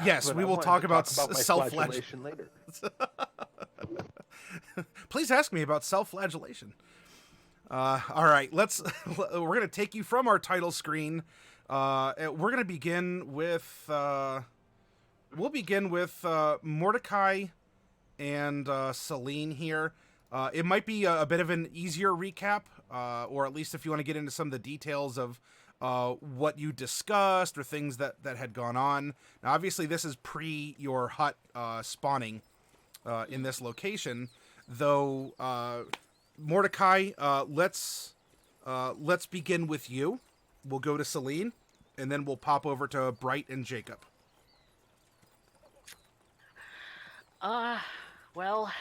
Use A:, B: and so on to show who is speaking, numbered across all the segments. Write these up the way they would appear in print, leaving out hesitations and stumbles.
A: Yes,
B: But
A: we
B: I
A: will
B: wanted
A: talk
B: to
A: about
B: talk about my
A: self-flagellation
B: flagellation later.
A: Please ask me about self-flagellation. All right, let's. We're gonna take you from our title screen. We're gonna begin with. We'll begin with Mordecai and Celine here. It might be a bit of an easier recap, or at least if you want to get into some of the details of what you discussed or things that had gone on. Now, obviously, this is pre your hut spawning in this location, though. Mordecai, let's begin with you. We'll go to Celine, and then we'll pop over to Bright and Jacob.
C: Well,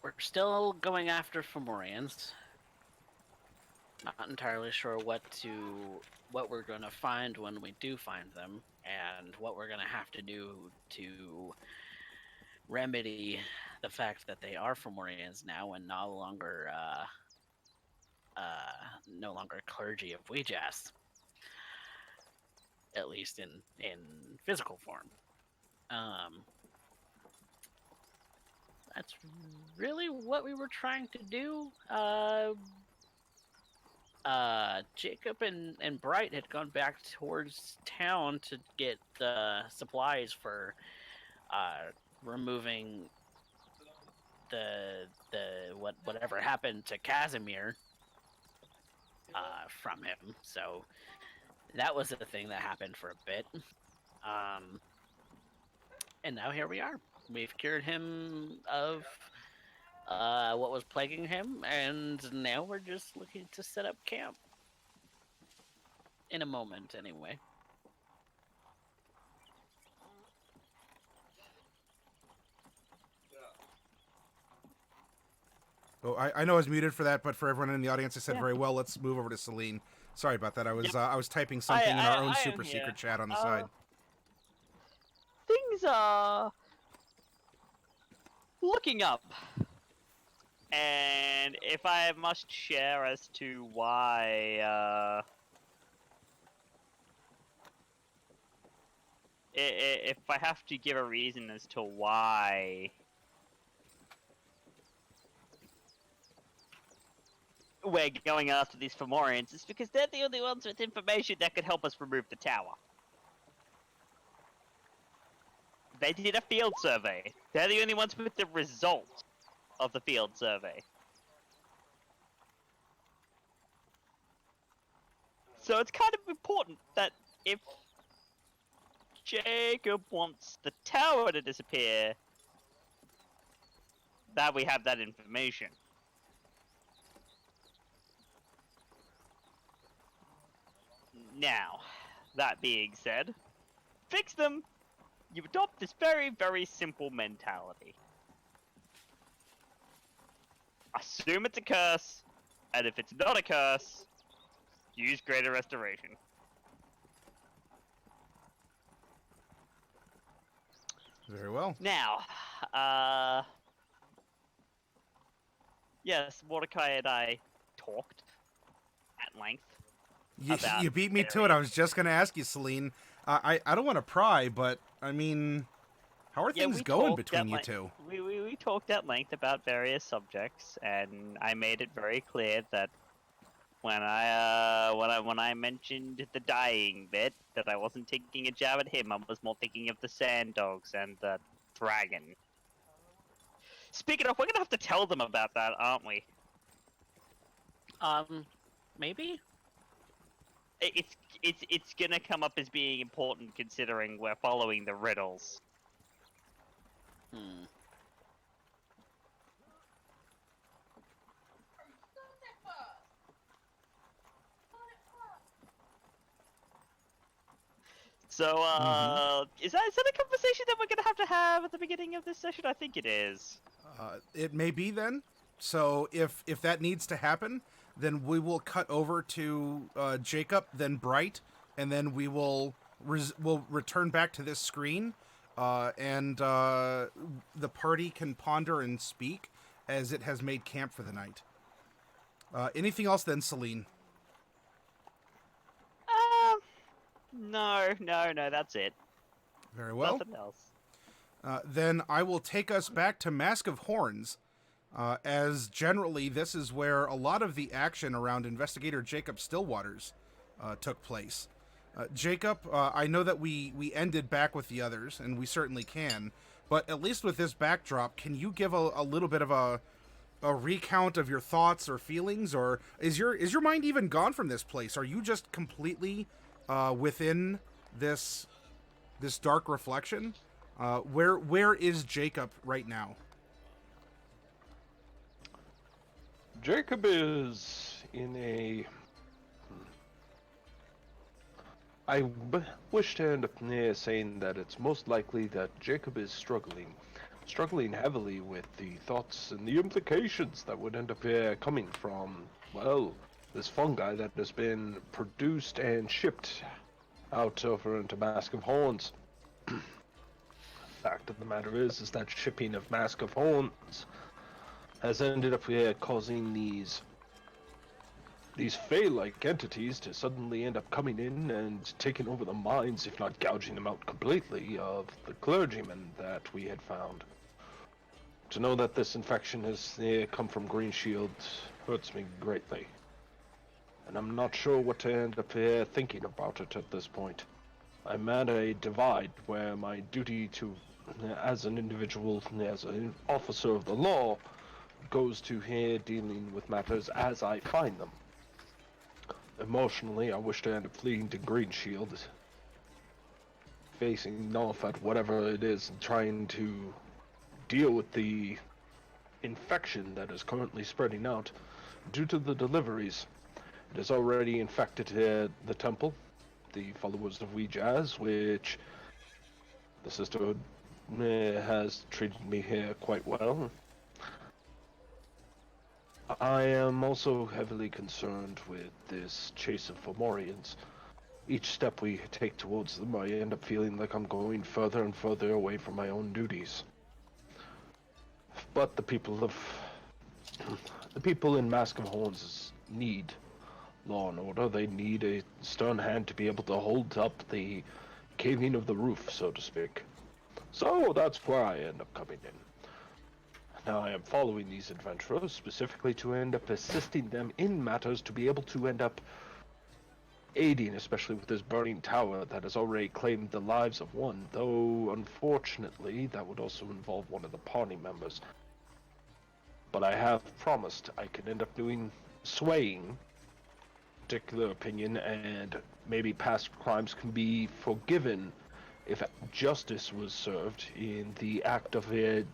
C: we're still going after fomorians. Not entirely sure what we're going to find when we do find them, and what we're going to have to do to remedy the fact that they are fomorians now and no longer clergy of Ouijas, at least in physical form. That's really what we were trying to do. Jacob and Bright had gone back towards town to get supplies for removing the whatever happened to Casimir from him. So that was the thing that happened for a bit. And now here we are. We've cured him of what was plaguing him, and now we're just looking to set up camp. In a moment, anyway.
A: Oh, I know I was muted for that, but for everyone in the audience, I said very well. Let's move over to Celine. Sorry about that. I was typing something in our own super secret chat on the side.
D: Things are looking up. And if I must share as to why, if I have to give a reason as to why we're going after these fomorians, it's because they're the only ones with information that could help us remove the tower. They did a field survey. They're the only ones with the result of the field survey. So it's kind of important that if Jacob wants the tower to disappear, that we have that information. Now, that being said, fix them. You adopt this very, very simple mentality. Assume it's a curse, and if it's not a curse, use Greater Restoration.
A: Very well.
D: Now, yes, Mordecai and I talked at length.
A: You beat me to it. I was just going to ask you, Celine. I don't want to pry, but, I mean, how are things going between you two?
D: We talked at length about various subjects, and I made it very clear that when I mentioned the dying bit, that I wasn't taking a jab at him. I was more thinking of the sand dogs and the dragon. Speaking of, we're gonna have to tell them about that, aren't we?
C: Maybe?
D: It's gonna come up as being important considering we're following the riddles. So, is that a conversation that we're gonna have at the beginning of this session? I think it is.
A: It may be then. So if that needs to happen, then we will cut over to Jacob, then Bright, and then we will we'll return back to this screen, and the party can ponder and speak as it has made camp for the night. Anything else then, Celine?
D: No, that's it.
A: Very well.
D: Nothing else.
A: Then I will take us back to Mask of Horns, as generally this is where a lot of the action around Investigator Jacob Stillwater's took place. Jacob, I know that we ended back with the others, and we certainly can, but at least with this backdrop, can you give a little bit of a recount of your thoughts or feelings, or is your mind even gone from this place? Are you just completely within this dark reflection? Where is Jacob right now?
B: Jacob is in a... I wish to end up saying that it's most likely that Jacob is struggling heavily with the thoughts and the implications that would end up coming from, well, this fungi that has been produced and shipped out over into Mask of Horns. Fact of the matter is that shipping of Mask of Horns has ended up causing these Fey-like entities to suddenly end up coming in and taking over the minds, if not gouging them out completely, of the clergymen that we had found. To know that this infection has come from Green Shield hurts me greatly. And I'm not sure what to end up thinking about it at this point. I'm at a divide where my duty to, as an individual, as an officer of the law, goes to here dealing with matters as I find them. Emotionally, I wish to end up fleeing to Green Shield, facing off at whatever it is, and trying to deal with the infection that is currently spreading out due to the deliveries. It has already infected the temple, the followers of Weejaz, which the sisterhood has treated me here quite well. I am also heavily concerned with this chase of fomorians. Each step we take towards them, I end up feeling like I'm going further and further away from my own duties. But the people in Mask of Horns need law and order. They need a stern hand to be able to hold up the caving of the roof, so to speak. So that's where I end up coming in. Now I am following these adventurers specifically to end up assisting them in matters to be able to end up aiding, especially with this burning tower that has already claimed the lives of one, though unfortunately that would also involve one of the party members. But I have promised I can end up swaying particular opinion, and maybe past crimes can be forgiven if justice was served in the act of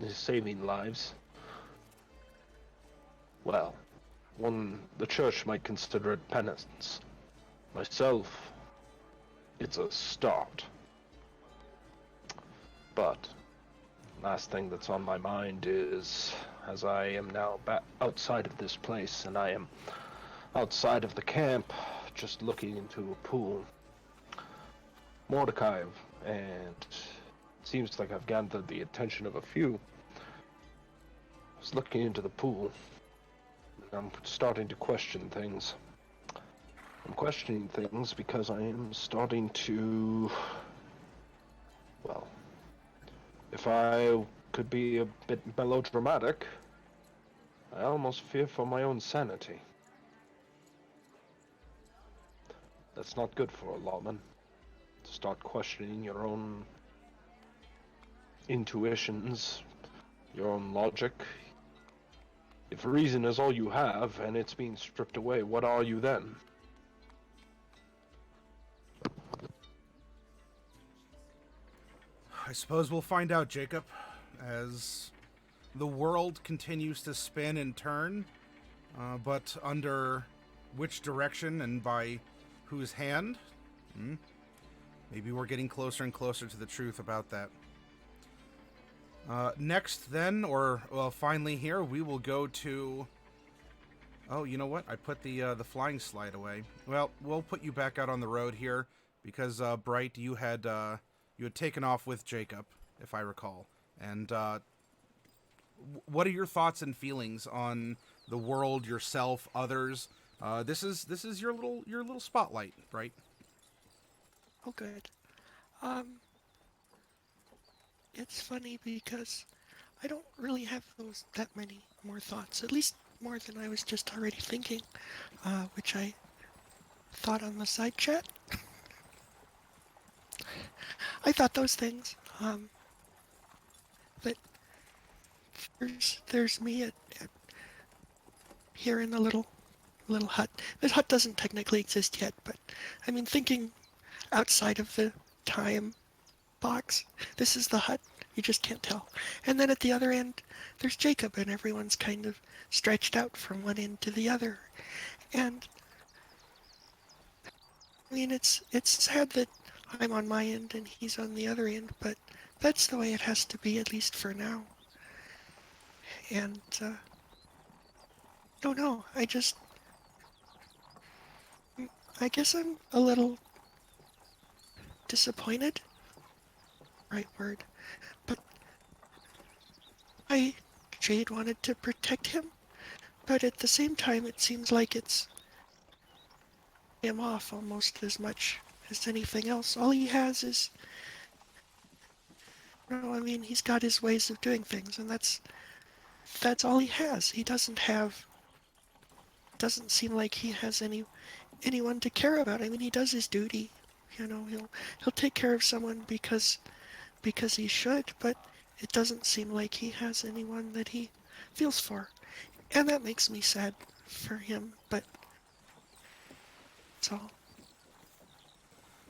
B: saving lives. Well, the church might consider it penance. Myself, it's a start. But last thing that's on my mind is, as I am now back outside of this place, and I am outside of the camp, just looking into a pool. Mordecai, and it seems like I've gathered the attention of a few. I was looking into the pool, and I'm starting to question things. I'm questioning things because I am starting to... Well, if I could be a bit melodramatic, I almost fear for my own sanity. That's not good for a lawman. To start questioning your own intuitions, your own logic. If reason is all you have, and it's being stripped away, what are you then?
A: I suppose we'll find out, Jacob, as the world continues to spin and turn, but under which direction and by whose hand? Maybe we're getting closer and closer to the truth about that. Next, then, finally here, we will go to... Oh, you know what? I put the flying slide away. Well, we'll put you back out on the road here, because, Bright, you had taken off with Jacob, if I recall. And, what are your thoughts and feelings on the world, yourself, others? This is your little spotlight, right?
E: Oh, good. It's funny because I don't really have that many more thoughts. At least more than I was just already thinking, which I thought on the side chat. I thought those things. That there's me at here in the little hut. This hut doesn't technically exist yet, but I mean, thinking outside of the time box, this is the hut. You just can't tell. And then at the other end, there's Jacob, and everyone's kind of stretched out from one end to the other. And I mean, it's sad that I'm on my end and he's on the other end, but that's the way it has to be, at least for now. And don't know. I guess I'm a little disappointed. Right word. But Jade wanted to protect him, but at the same time, it seems like it's him off almost as much as anything else. All he has is, no, I mean, he's got his ways of doing things, and that's all he has. He doesn't seem like he has anyone to care about. I mean, he does his duty. You know, he'll take care of someone because he should, but it doesn't seem like he has anyone that he feels for. And that makes me sad for him, but that's all.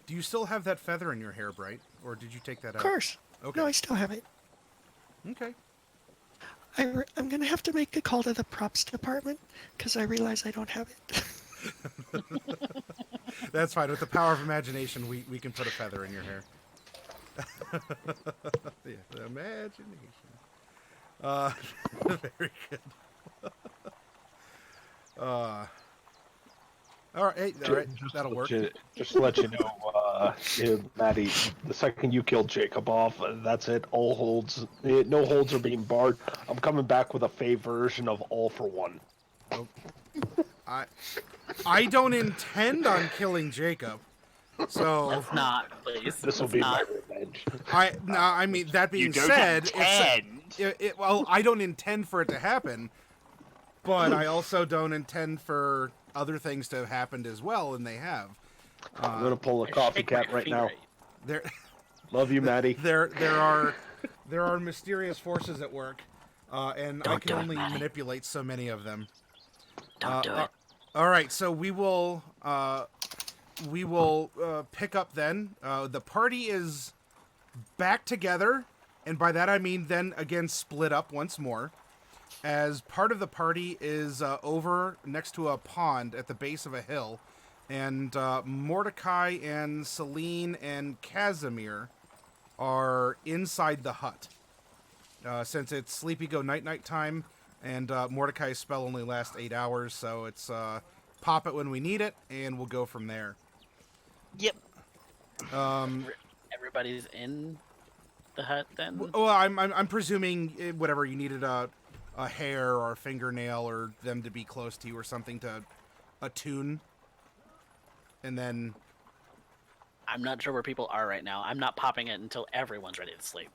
A: Do you still have that feather in your hair, Bright? Or did you take that out?
E: Of course.
A: Okay.
E: No, I still have it.
A: Okay.
E: I'm going to have to make a call to the props department because I realize I don't have it.
A: That's fine. With the power of imagination, we can put a feather in your hair. Yeah, the imagination. Very good. All right, that'll work.
B: Just to let you know, Matty, the second you kill Jacob off, that's it. All holds, no holds are being barred. I'm coming back with a fave version of All for One.
A: Oh. I don't intend on killing Jacob. So
C: Let's not, please.
B: This will be my revenge.
A: I mean, that being said, well, I don't intend for it to happen, but I also don't intend for other things to have happened as well, and they have.
B: I'm gonna pull a coffee cat right now.
A: There,
B: love you, Matty.
A: there are mysterious forces at work, and I can only manipulate so many of them.
C: Don't do it.
A: All right, so we will pick up then. The party is back together, and by that I mean then again split up once more, as part of the party is over next to a pond at the base of a hill, and Mordecai and Celine and Casimir are inside the hut. Since it's Sleepy Go Night time, and Mordecai's spell only lasts 8 hours, so it's pop it when we need it, and we'll go from there.
D: Yep.
C: Everybody's in the hut then?
A: Well, I'm presuming whatever you needed a hair or a fingernail or them to be close to you or something to attune, and then.
C: I'm not sure where people are right now. I'm not popping it until everyone's ready to sleep.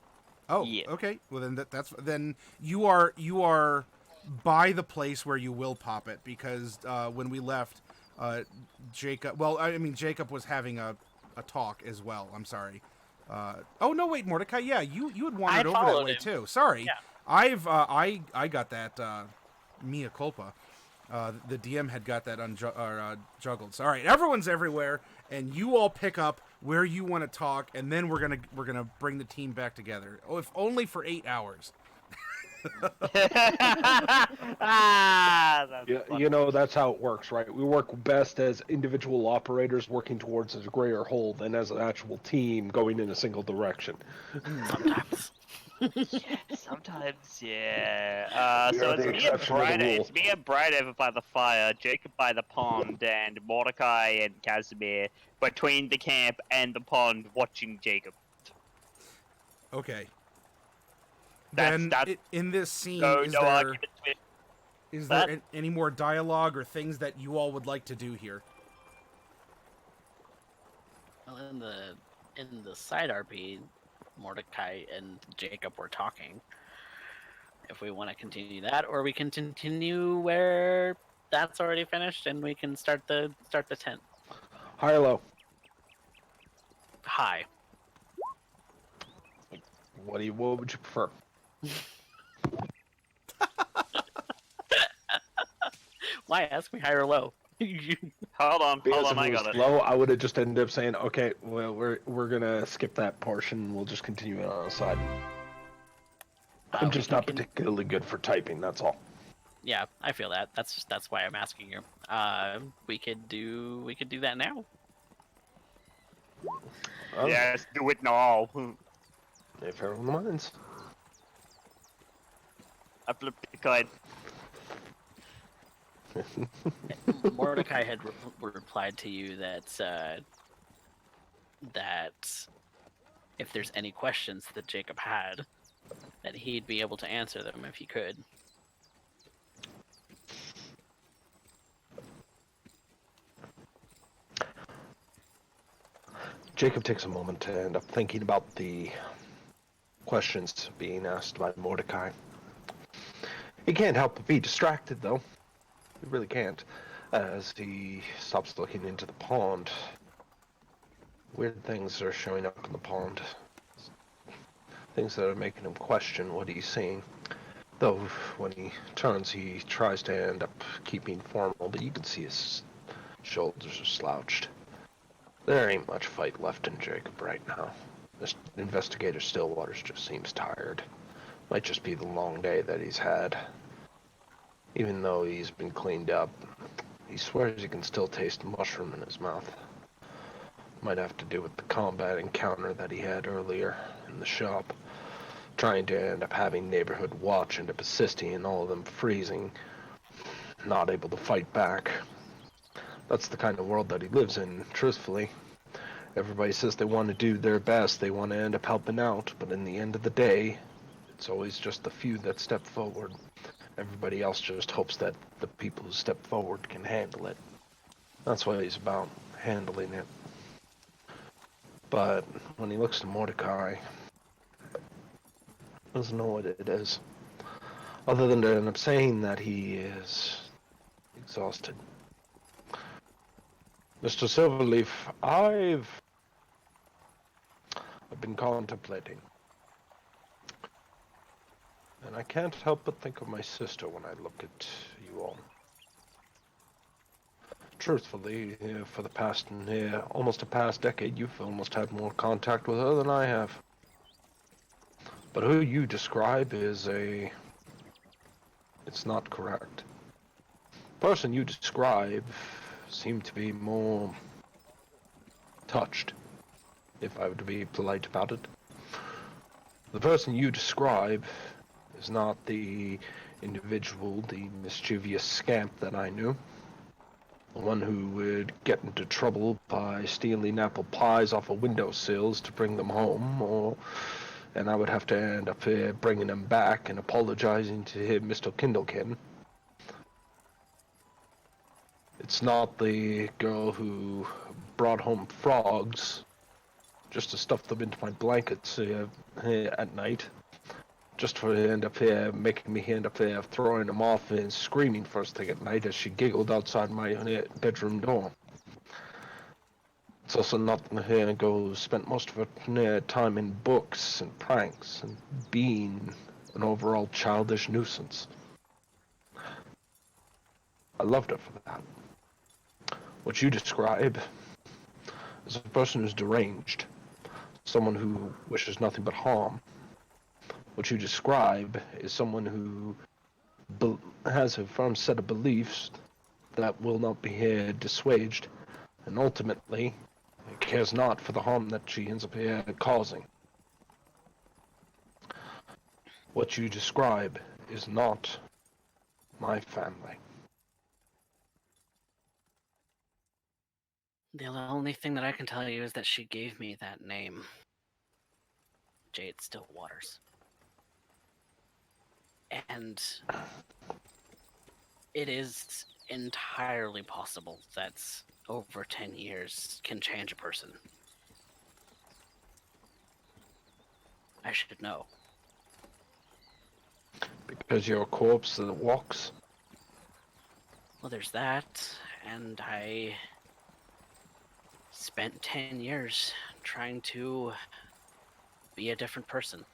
A: Oh,
D: Yeah.
A: okay. Well, then then you are by the place where you will pop it, because when we left, Jacob. Well, I mean Jacob was having a talk as well. I'm sorry. Oh no, wait, Mordecai. Yeah, you had wandered over that way too. Sorry,
C: Yeah.
A: I got that mea culpa. The DM had got that juggled. So, all right, everyone's everywhere, and you all pick up where you want to talk, and then we're gonna bring the team back together. Oh, if only for 8 hours.
B: Yeah, you know, that's how it works, right? We work best as individual operators working towards a greater whole than as an actual team going in a single direction.
C: Sometimes.
D: Sometimes, yeah.
B: We
D: So
B: are the exception to the rule.
D: it's me and Bright over by the fire, Jacob by the pond, and Mordecai and Casimir between the camp and the pond watching Jacob.
A: Okay.
D: That's-
A: Then in this scene,
D: No
A: is there
D: argument with
A: is
D: that.
A: there any more dialogue or things that you all would like to do here?
C: Well, in the side RP, Mordecai and Jacob were talking. If we want to continue that, or we can continue where that's already finished, and we can start the tent.
B: High or low?
C: High.
B: What would you prefer?
C: Why ask me high or low?
D: Hold on,
B: Because if
D: I
B: it
D: got
B: was
D: it.
B: low, I would have just ended up saying, okay, well, we're gonna skip that portion. We'll just continue it on the side. I'm
C: We
B: just
C: can
B: not particularly good for typing. That's all.
C: Yeah, I feel that. That's why I'm asking you. We could do that now.
B: Oh,
D: Yes, do it now.
B: if everyone minds.
D: I flipped the coin.
C: Mordecai had replied to you that that if there's any questions that Jacob had, that he'd be able to answer them if he could.
B: Jacob takes a moment to end up thinking about the questions being asked by Mordecai. He can't help but be distracted, though. He really can't. As he stops looking into the pond, weird things are showing up in the pond. Things that are making him question what he's seeing. Though, when he turns, he tries to end up keeping formal, but you can see his shoulders are slouched. There ain't much fight left in Jacob right now. This investigator Stillwaters just seems tired. Might just be the long day that he's had. Even though he's been cleaned up, he swears he can still taste mushroom in his mouth. Might have to do with the combat encounter that he had earlier in the shop. Trying to end up having neighborhood watch and persisting in all of them freezing. Not able to fight back. That's the kind of world that he lives in, truthfully. Everybody says they want to do their best, they want to end up helping out, but in the end of the day, it's always just the few that step forward. Everybody else just hopes that the people who step forward can handle it. That's what he's about, handling it. But when he looks to Mordecai, he doesn't know what it is. Other than to end up saying that he is exhausted. Mr. Silverleaf, I've been contemplating. And I can't help but think of my sister when I look at you all. Truthfully, for the past, almost a past decade, you've almost had more contact with her than I have. But who you describe is it's not correct. The person you describe seemed to be more touched, if I were to be polite about it. The person you describe is not the individual, the mischievous scamp that I knew. The one who would get into trouble by stealing apple pies off of windowsills to bring them home, and I would have to end up bringing them back and apologizing to him, Mr. Kindlekin. It's not the girl who brought home frogs just to stuff them into my blankets at night. Just for end up making me end up throwing them off and screaming first thing at night as she giggled outside my bedroom door. It's also not spent most of her time in books and pranks and being an overall childish nuisance. I loved her for that. What you describe is a person who's deranged, someone who wishes nothing but harm. What you describe is someone who has a firm set of beliefs that will not be dissuaded, and ultimately cares not for the harm that she ends up causing. What you describe is not my family.
C: The only thing that I can tell you is that she gave me that name, Jade Stillwaters. And it is entirely possible that over 10 years can change a person. should know?
B: Because you're a corpse that walks.
C: Well, there's that, and I spent 10 years trying to be a different person.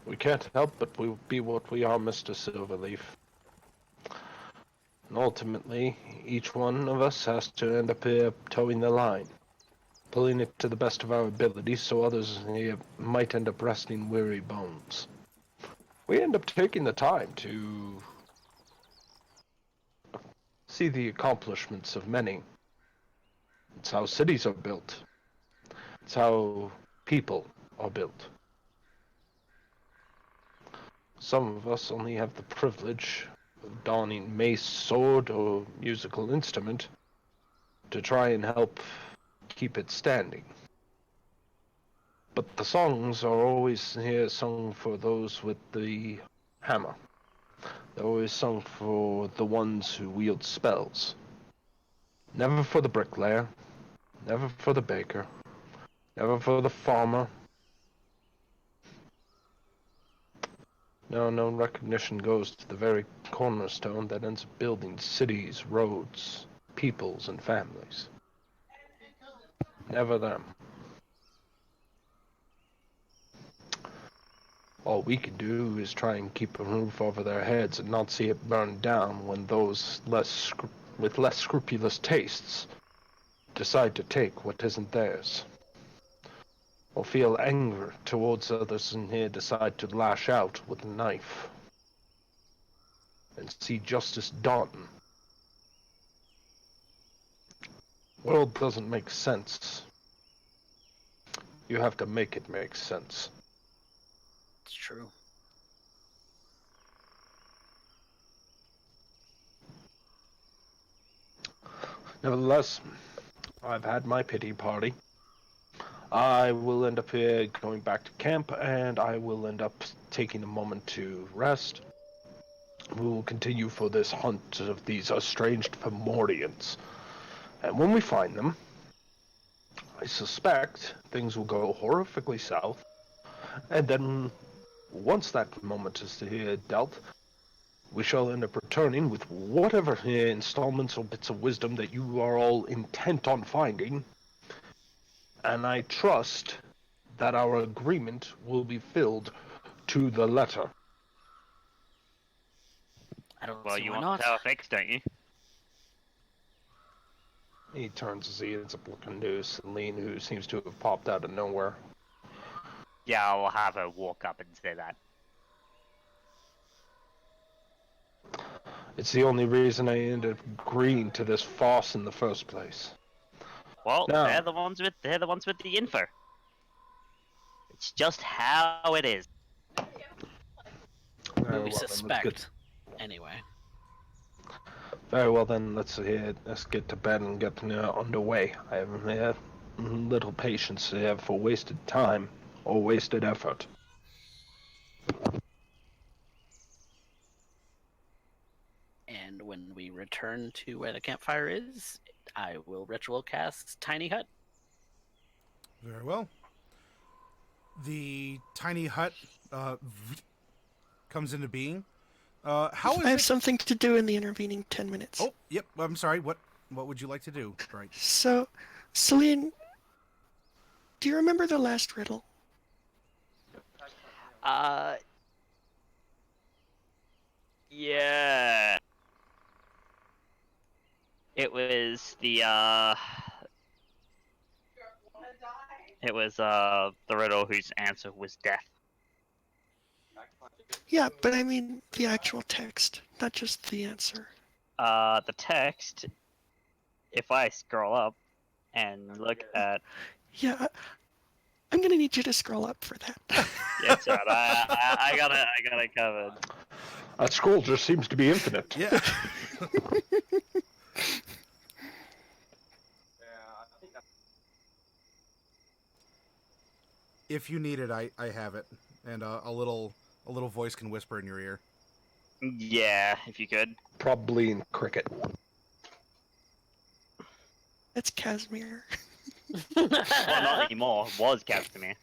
B: We can't help but be what we are, Mr. Silverleaf. And ultimately, each one of us has to end up here towing the line, pulling it to the best of our abilities so others here might end up resting weary bones. We end up taking the time to see the accomplishments of many. It's how cities are built. It's how people are built. Some of us only have the privilege of donning mace, sword, or musical instrument to try and help keep it standing. But the songs are always here sung for those with the hammer. They're always sung for the ones who wield spells. Never for the bricklayer, never for the baker, never for the farmer. No recognition goes to the very cornerstone that ends up building cities, roads, peoples, and families. Never them. All we can do is try and keep a roof over their heads and not see it burn down when those with less scrupulous tastes decide to take what isn't theirs. Or feel anger towards others in here decide to lash out with a knife. And see justice done. World doesn't make sense. You have to make it make sense.
C: It's true.
B: Nevertheless, I've had my pity party. I will end up here going back to camp, and I will end up taking a moment to rest. We will continue for this hunt of these estranged fomorians. And when we find them, I suspect things will go horrifically south. And then, once that moment is dealt, we shall end up returning with whatever installments or bits of wisdom that you are all intent on finding. And I trust that our agreement will be filled to the letter.
C: I don't
D: Well,
C: see
D: you
C: why
D: want
C: not.
D: the tower fixed, don't you?
B: He turns as he ends up looking to Celine, who seems to have popped out of nowhere.
D: Yeah, I'll have her walk up and say that.
B: It's the only reason I ended up agreeing to this farce in the first place.
D: Well,
B: No.
D: they're the ones with the info. It's just how it is.
B: Very well,
C: We
B: then, let's
C: suspect, anyway.
B: Very well then, let's get to bed and get underway. I have little patience for wasted time or wasted effort.
C: And when we return to where the campfire is, I will ritual cast Tiny Hut.
A: Very well. The tiny hut comes into being. How is
E: I have
A: it?
E: something to do in the intervening 10 minutes.
A: Oh, yep. I'm sorry. What would you like to do? Right.
E: So, Celine, do you remember the last riddle?
D: Yeah. It was the riddle whose answer was death.
E: Yeah, but I mean the actual text, not just the answer.
D: The text, if I scroll up and look at...
E: Yeah, I'm gonna need you to scroll up for that.
D: Yes, right. I got it covered.
B: That scroll just seems to be infinite.
A: Yeah. If you need it, I have it, and a little voice can whisper in your ear.
D: Yeah, if you could.
B: Probably in cricket.
E: That's Casimir.
D: Well, not anymore. Was Casimir.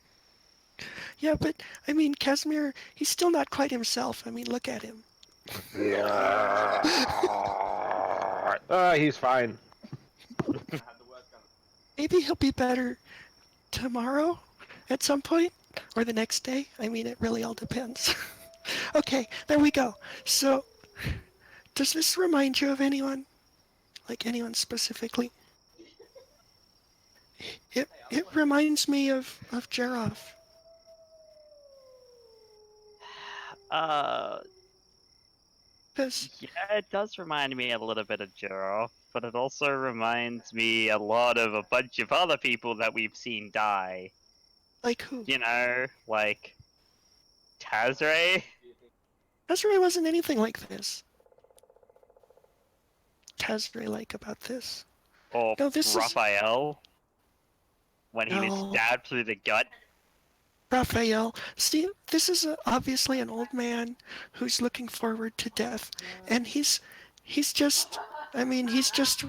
E: Yeah, but I mean, Casimir, he's still not quite himself. I mean, look at him.
B: He's fine.
E: Maybe he'll be better tomorrow at some point or the next day. I mean, it really all depends. Okay, there we go. So, does this remind you of anyone? Like anyone specifically? It reminds me of Jarov. Because
D: Yeah, it does remind me a little bit of Jirov, but it also reminds me a lot of a bunch of other people that we've seen die.
E: like who?
D: You know, like Tazray.
E: Tazray wasn't anything like this. Tazray like about this.
D: Or
E: No, this is
D: Raphael, when he was
E: No.
D: stabbed through the gut.
E: Raphael. See, this is obviously an old man who's looking forward to death, and he's just, I mean, he's just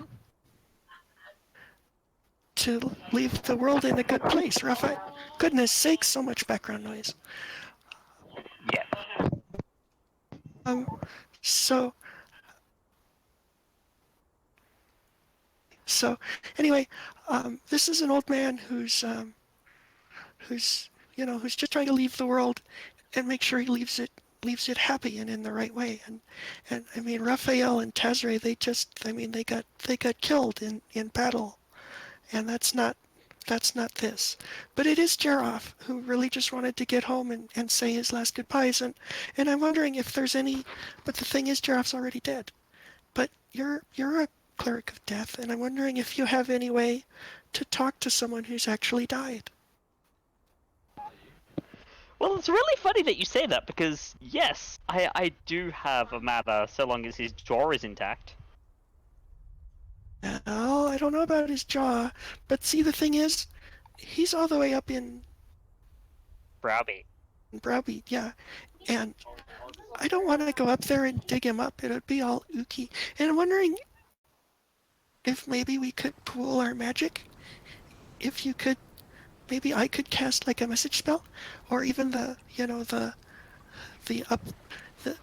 E: to leave the world in a good place. Raphael, goodness sakes, so much background noise.
D: Yeah.
E: So anyway, this is an old man who's who's just trying to leave the world and make sure he leaves it happy and in the right way. And I mean, Raphael and Tazray, they got killed in battle, and that's not this. But it is Jarov, who really just wanted to get home and say his last goodbyes. And I'm wondering if there's any, but the thing is, Jarov's already dead. But you're a cleric of death, and I'm wondering if you have any way to talk to someone who's actually died.
D: Well, it's really funny that you say that, because yes, I do have a matter so long as his jaw is intact.
E: Well, I don't know about his jaw, but see, the thing is, he's all the way up in
D: Browbeat.
E: Browbeat, yeah, and I don't want to go up there and dig him up. It would be all ooky. And I'm wondering if maybe we could pool our magic. If you could, maybe I could cast like a message spell, or even the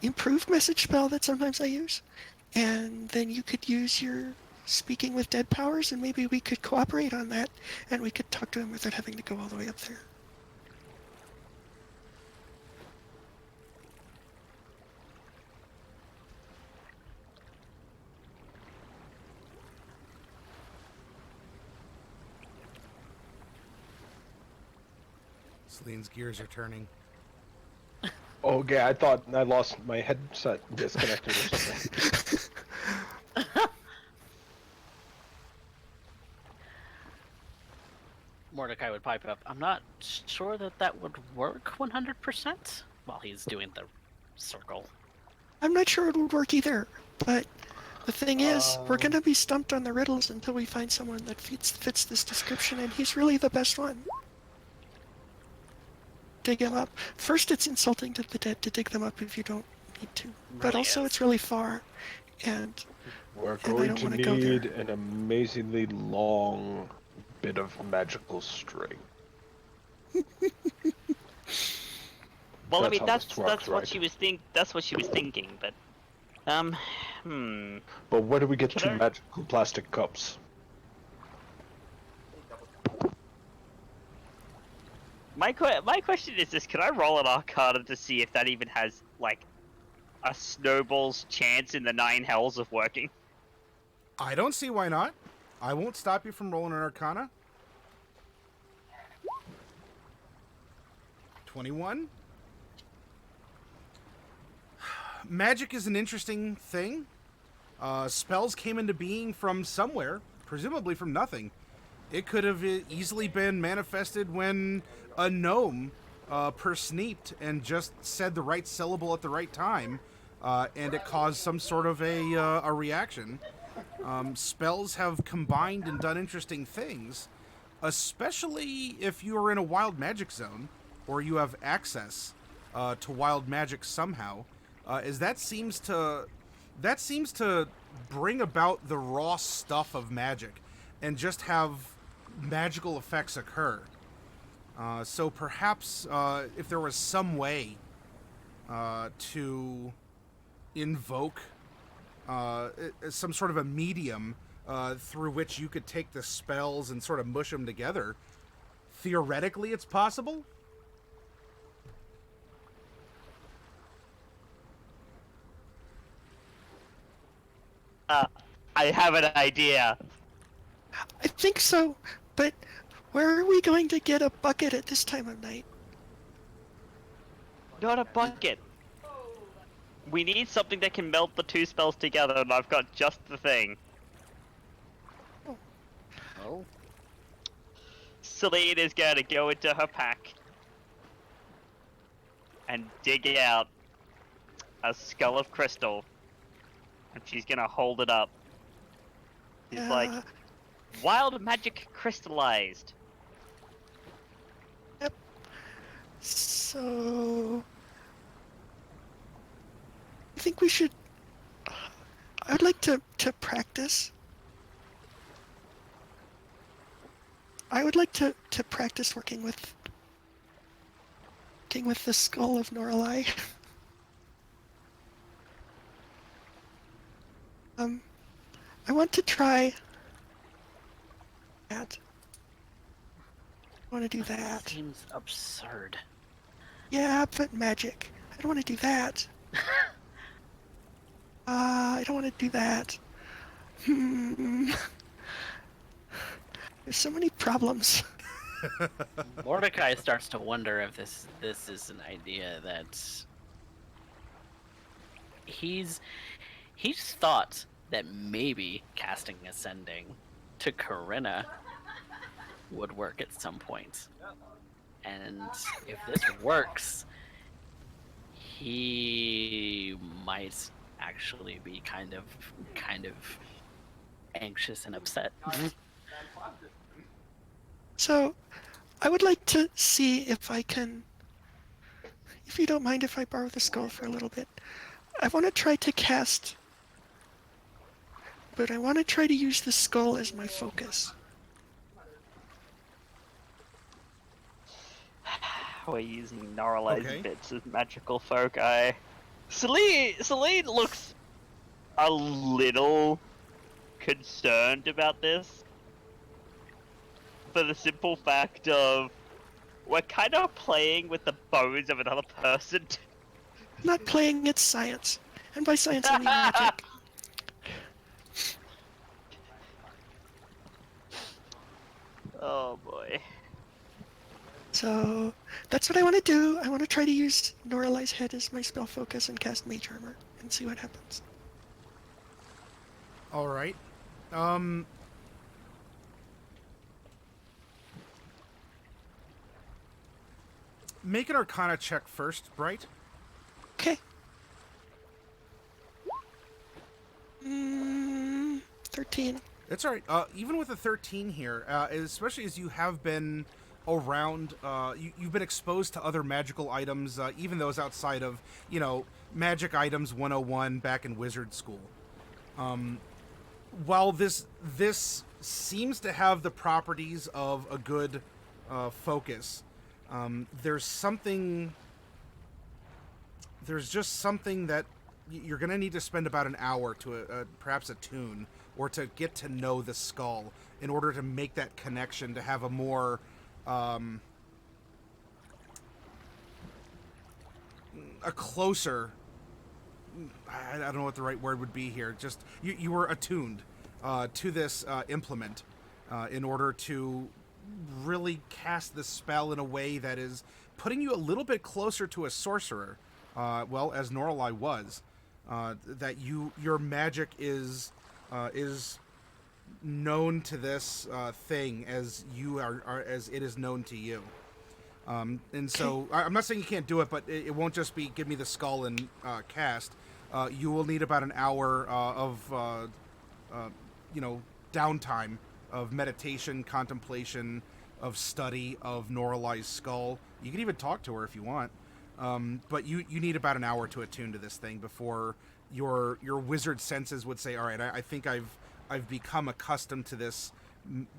E: improved message spell that sometimes I use, and then you could use your speaking with dead powers, and maybe we could cooperate on that, and we could talk to him without having to go all the way up there.
A: Celine's gears are turning.
B: Okay, I thought I lost my headset disconnected or something.
C: Mordecai would pipe up. I'm not sure that would work 100% while he's doing the circle.
E: I'm not sure it would work either, but the thing is, we're going to be stumped on the riddles until we find someone that fits this description, and he's really the best one. Dig him up. First, it's insulting to the dead to dig them up if you don't need to, but also it's really far, and
B: We're
E: I
B: going
E: don't
B: to
E: wanna go there.
B: need an amazingly long bit of magical string.
D: Well, I
B: That's
D: mean,
B: how
D: that's
B: this works,
D: what
B: right?
D: she was That's what she was thinking, but
B: But where do we get
D: Should
B: two
D: I-
B: magical plastic cups?
D: My question is this: can I roll an Arcana to see if that even has like a snowball's chance in the 9 hells of working?
A: I don't see why not. I won't stop you from rolling an Arcana. 21. Magic is an interesting thing. Spells came into being from somewhere, presumably from nothing. It could have easily been manifested when a gnome persneeped and just said the right syllable at the right time, and it caused some sort of a reaction. Spells have combined and done interesting things, especially if you are in a wild magic zone or you have access to wild magic somehow, as that seems to bring about the raw stuff of magic and just have magical effects occur. So perhaps if there was some way to invoke some sort of a medium through which you could take the spells and sort of mush them together, theoretically it's possible.
D: I have an idea.
E: I think so, but where are we going to get a bucket at this time of night?
D: Not a bucket. We need something that can melt the two spells together, and I've got just the thing.
C: Oh.
D: Celine is going to go into her pack and dig out a skull of crystal, and she's going to hold it up. She's like, wild magic crystallized.
E: Yep. So I think we should. I would like to practice. I would like to practice working with the skull of Norlai. I want to try that. I want to do that.
C: Seems absurd.
E: Yeah, but magic. I don't want to do that. I don't want to do that. There's so many problems.
C: Mordecai starts to wonder if this is an idea that he's thought that maybe casting Ascending to Corinna would work at some point. And if this works, he might actually be kind of anxious and upset.
E: So, I would like to see if I can, if you don't mind if I borrow the skull for a little bit. I want to try to cast, but I want to try to use the skull as my focus.
D: We're using Norlai's
A: Okay.
D: bits as magical foci. Celine looks a little concerned about this. For the simple fact of, we're kind of playing with the bones of another person.
E: I'm not playing, it's science. And by science I mean magic.
D: Oh boy.
E: So, that's what I want to do. I want to try to use Norlai's head as my spell focus and cast Mage Armor and see what happens.
A: All right. Make an Arcana check first, Bright.
E: Okay. 13.
A: It's all right. Even with a 13 here, especially as you have been around, you've been exposed to other magical items, even those outside of, Magic Items 101 back in Wizard School. While this seems to have the properties of a good focus, there's just something that you're going to need to spend about an hour to perhaps attune or to get to know the skull in order to make that connection, to have a more a closer, I don't know what the right word would be here, just you were attuned to this implement in order to really cast the spell in a way that is putting you a little bit closer to a sorcerer, as Norlai was, that your magic is known to this thing as you are as it is known to you. And so I'm not saying you can't do it, but it won't just be give me the skull and cast. You will need about an hour of downtime of meditation, contemplation, of study of Norlai's skull. You can even talk to her if you want. But you need about an hour to attune to this thing before your wizard senses would say, all right, I think I've become accustomed to this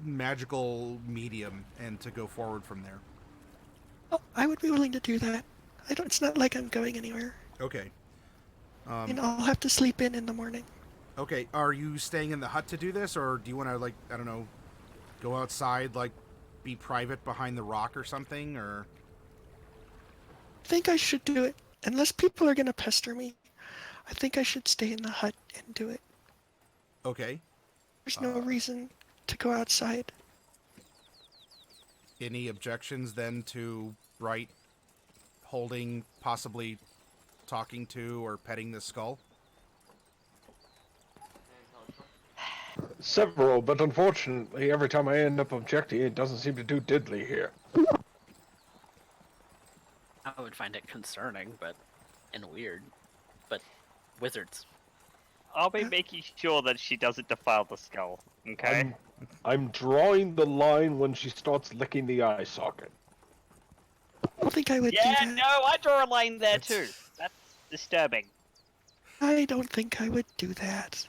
A: magical medium and to go forward from there.
E: Oh, I would be willing to do that. It's not like I'm going anywhere.
A: Okay.
E: And I'll have to sleep in the morning.
A: Okay, are you staying in the hut to do this, or do you want to, like, I don't know, go outside, like, be private behind the rock or something, or...
E: I think I should do it. Unless people are going to pester me, I think I should stay in the hut and do it.
A: Okay.
E: There's no reason to go outside.
A: Any objections, then, to Bright holding, possibly talking to, or petting the skull?
B: Several, but unfortunately, every time I end up objecting, it doesn't seem to do diddly here.
C: I would find it concerning, and weird. But wizards.
D: I'll be making sure that she doesn't defile the skull. Okay.
B: I'm drawing the line when she starts licking the eye socket.
E: I don't think I would do
D: Yeah,
E: that.
D: no, I draw a line there too. That's disturbing.
E: I don't think I would do that.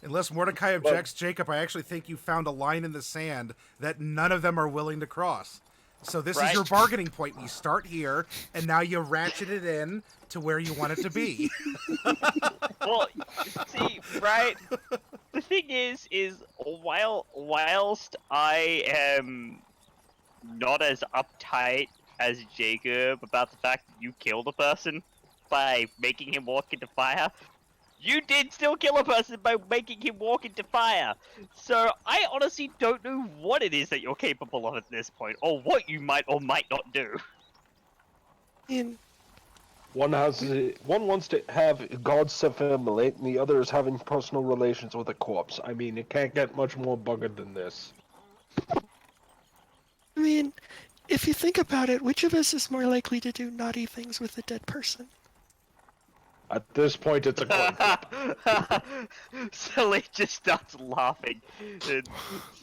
A: Unless Mordecai objects, Jacob, I actually think you found a line in the sand that none of them are willing to cross. So this is your bargaining point. You start here, and now you ratchet it in to where you want it to be.
D: Well, see, right? The thing is whilst I am not as uptight as Jacob about the fact that you killed a person by making him walk into fire, you did still kill a person by making him walk into fire. So I honestly don't know what it is that you're capable of at this point, or what you might or might not do.
E: And
B: One wants to have God self-immolate, and the other is having personal relations with a corpse. I mean, it can't get much more buggered than this.
E: I mean, if you think about it, which of us is more likely to do naughty things with a dead person?
B: At this point, it's a coin flip.
D: Lee just starts laughing. And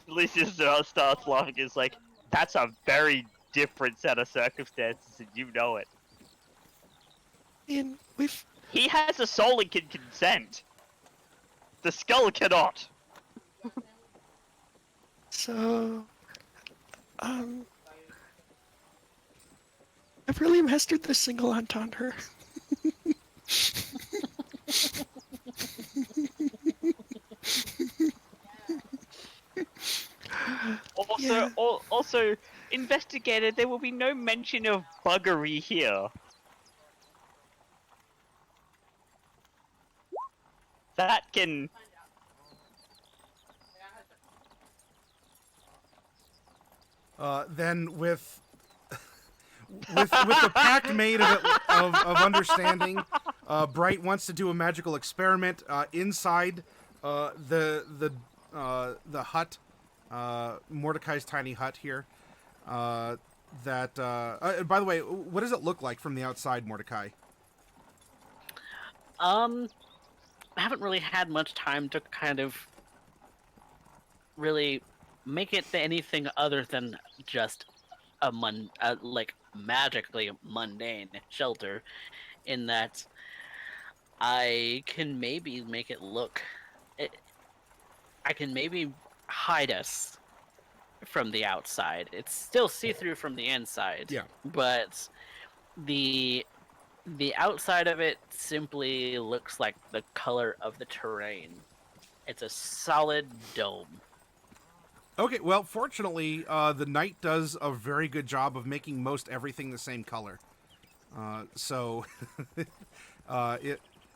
D: Lee just starts laughing. It's like, that's a very different set of circumstances, and you know it.
E: And
D: He has a soul and can consent. The skull cannot.
E: So, I've really mastered the single entendre.
D: Also,
E: Yeah.
D: also, investigator, there will be no mention of buggery here. That can...
A: Then with the pact made of understanding, Bright wants to do a magical experiment inside the hut, Mordecai's tiny hut here. By the way, what does it look like from the outside, Mordecai?
C: I haven't really had much time to kind of really make it anything other than just a like magically mundane shelter, in that I can maybe make it look. I can maybe hide us from the outside. It's still see-through from the inside.
A: Yeah.
C: But the outside of it simply looks like the color of the terrain. It's a solid dome.
A: Okay, well, fortunately, the night does a very good job of making most everything the same color.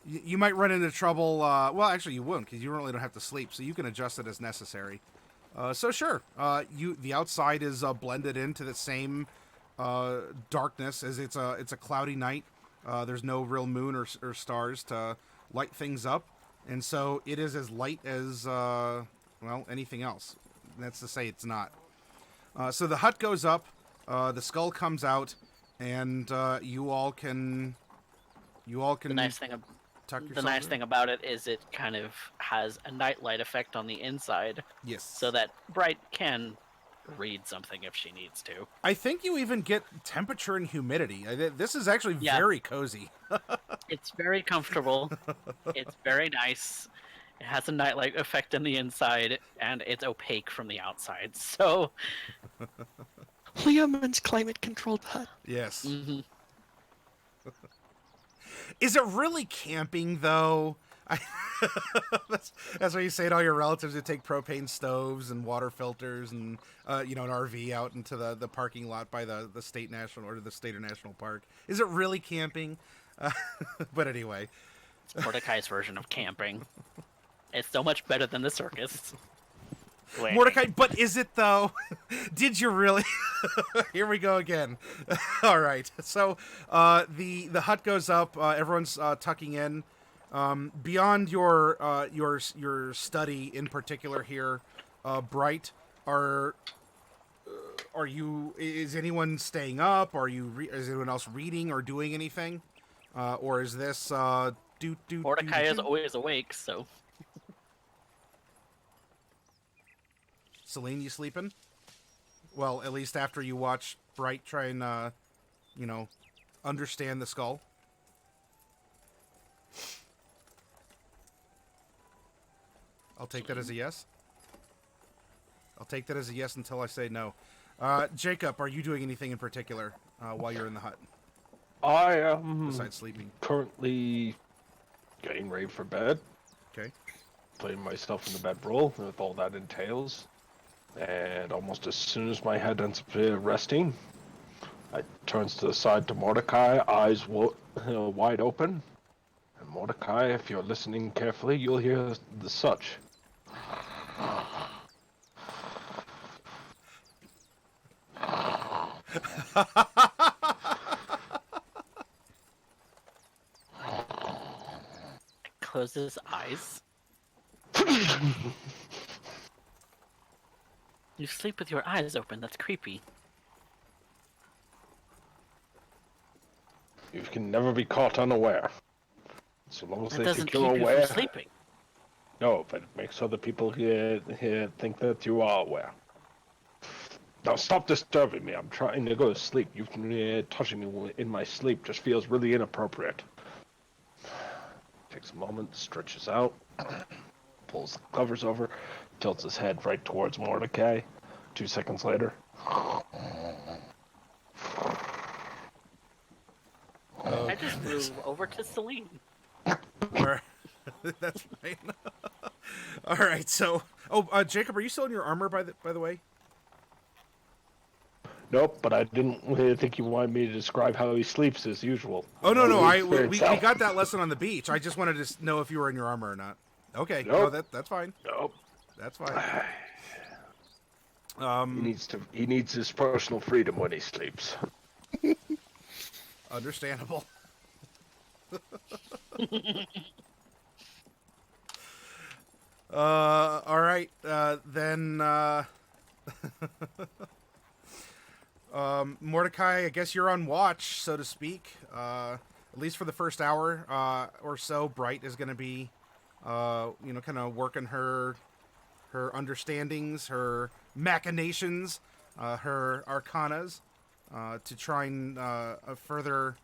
A: You might run into trouble. Well, actually, you won't, because you really don't have to sleep, so you can adjust it as necessary. So sure, the outside is blended into the same darkness, as it's a cloudy night. There's no real moon or stars to light things up, and so it is as light as anything else. That's to say, it's not. So the hut goes up, the skull comes out, and you all can
C: The nice thing
A: tuck
C: The
A: yourself
C: nice
A: in.
C: thing about it is it kind of has a nightlight effect on the inside,
A: Yes.
C: so that Bright can read something if she needs to.
A: I think you even get temperature and humidity. This is actually
C: Yeah.
A: very cozy.
C: It's very comfortable. It's very nice. It has a nightlight effect on the inside, and it's opaque from the outside. So,
E: Leoman's climate-controlled hut.
A: Yes.
C: mhm.
A: Is it really camping though? I, that's what you say to all your relatives who take propane stoves and water filters and an RV out into the parking lot by the state national or the state or national park. Is it really camping? But anyway,
C: It's Mordecai's version of camping. It's so much better than the circus.
D: Glamping.
A: Mordecai, but is it though? Did you really? Here we go again. All right. So the hut goes up. Everyone's tucking in. Beyond your study in particular here, Bright, are you? Is anyone staying up? Is anyone else reading or doing anything? Or is this
C: Mordecai is always awake, so
A: Celine, you sleeping? Well, at least after you watch Bright try and understand the skull. I'll take that as a yes. I'll take that as a yes until I say no. Jacob, are you doing anything in particular while you're in the hut
B: I am
A: besides sleeping?
B: currently getting ready for bed,
A: Okay.
B: putting myself in the bedroll with all that entails. And almost as soon as my head ends up resting, I turns to the side to Mordecai, eyes wide open. And Mordecai, if you're listening carefully, you'll hear the such.
C: close his eyes. You sleep with your eyes open. That's creepy.
B: You can never be caught unaware. So long as
C: That
B: they
C: doesn't
B: think you're
C: keep you
B: aware.
C: from sleeping.
B: No, but it makes other people here think that you are aware. Now stop disturbing me. I'm trying to go to sleep. You touching me in my sleep just feels really inappropriate. Takes a moment, stretches out, pulls the covers over, tilts his head right towards Mordecai. 2 seconds later.
C: I just flew over to Celine.
A: That's fine. All right. So, Jacob, are you still in your armor by the way?
B: Nope, but I didn't think you wanted me to describe how he sleeps as usual.
A: Oh no, we
B: Experience
A: got that lesson on the beach. I just wanted to know if you were in your armor or not. Okay,
B: Nope.
A: no, that's fine.
B: Nope.
A: That's fine.
B: He needs his personal freedom when he sleeps.
A: Understandable. All right, then. Mordecai, I guess you're on watch, so to speak. At least for the first hour or so, Bright is going to be, kind of working her understandings, her machinations, her arcanas, to try and further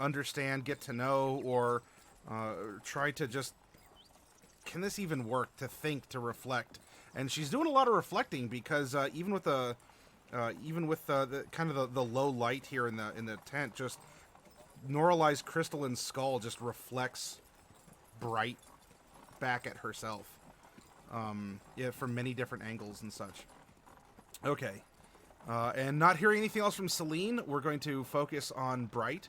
A: understand, get to know, or try to just, can this even work? To think, to reflect, and she's doing a lot of reflecting because even with the kind of the low light here in the tent, just Norali's crystalline skull just reflects Bright back at herself, from many different angles and such. Okay, and not hearing anything else from Celine, we're going to focus on Bright.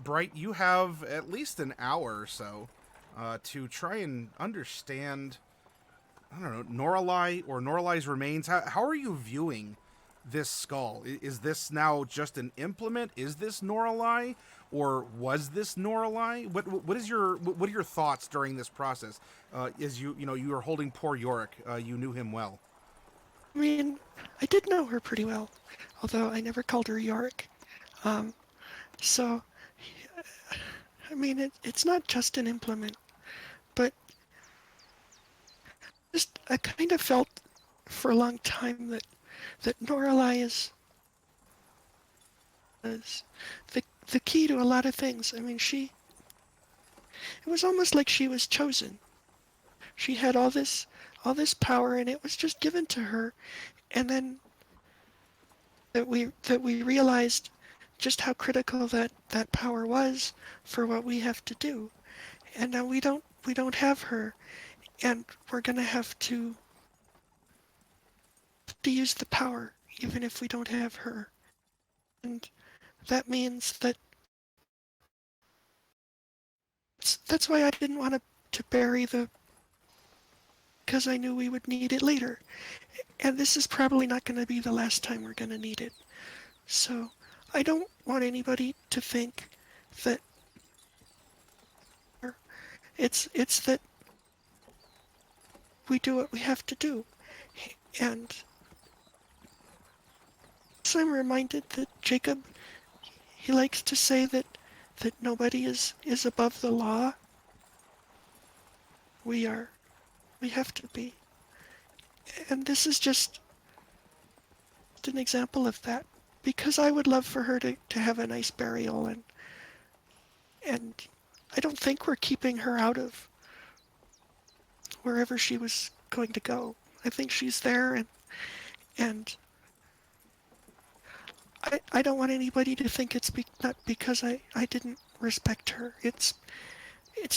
A: Bright, you have at least an hour or so to try and understand, I don't know, Norali or Norali's remains. How are you viewing this skull? Is this now just an implement? Is this Norali, or was this Norali? What are your thoughts during this process? As you were holding poor Yorick, you knew him well.
E: I mean, I did know her pretty well, although I never called her Yorick. So, I mean, it's not just an implement, but just I kind of felt for a long time that Norali is the key to a lot of things. I mean, it was almost like she was chosen She had all this power, and it was just given to her. And then that we realized just how critical that power was for what we have to do. And now we don't have her, and we're gonna have to use the power even if we don't have her. And that means that that's why I didn't want to bury the, because I knew we would need it later. And this is probably not going to be the last time we're going to need it. So I don't want anybody to think that it's that we do what we have to do. And so I'm reminded that Jacob, he likes to say that nobody is above the law. We are. We have to be. And this is just an example of that. Because I would love for her to have a nice burial, and I don't think we're keeping her out of wherever she was going to go. I think she's there, and I don't want anybody to think it's not because I didn't respect her. It's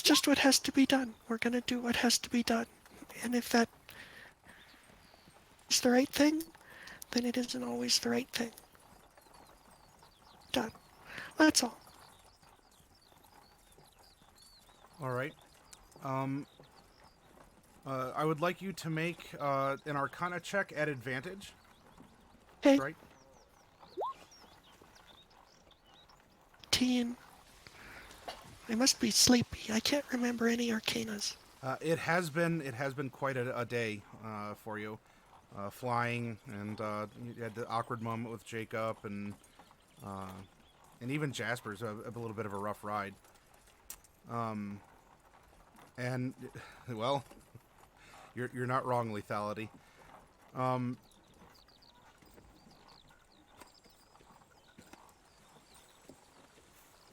E: just what has to be done. We're gonna do what has to be done. And if that is the right thing, then it isn't always the right thing. Done. That's all.
A: All right. I would like you to make an Arcana check at advantage.
E: Okay.
A: Right.
E: 18. I must be sleepy. I can't remember any arcanas.
A: It has been quite a day for you, flying, and you had the awkward moment with Jacob, and even Jasper's a little bit of a rough ride. And well, you're not wrong, lethality.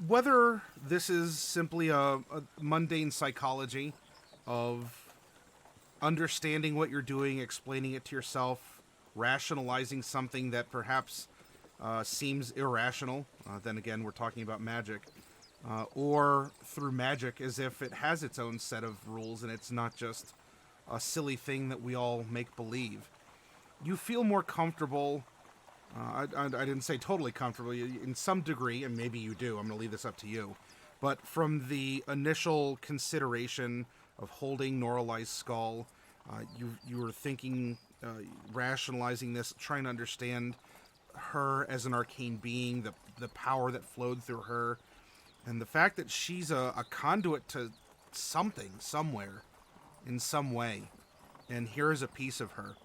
A: Whether this is simply a mundane psychology of understanding what you're doing, explaining it to yourself, rationalizing something that perhaps seems irrational, then again, we're talking about magic, or through magic as if it has its own set of rules and it's not just a silly thing that we all make believe. You feel more comfortable. I didn't say totally comfortable, in some degree, and maybe you do, I'm going to leave this up to you, but from the initial consideration of holding Norali's skull, you were thinking, rationalizing this, trying to understand her as an arcane being, the power that flowed through her, and the fact that she's a conduit to something, somewhere, in some way, and here is a piece of her.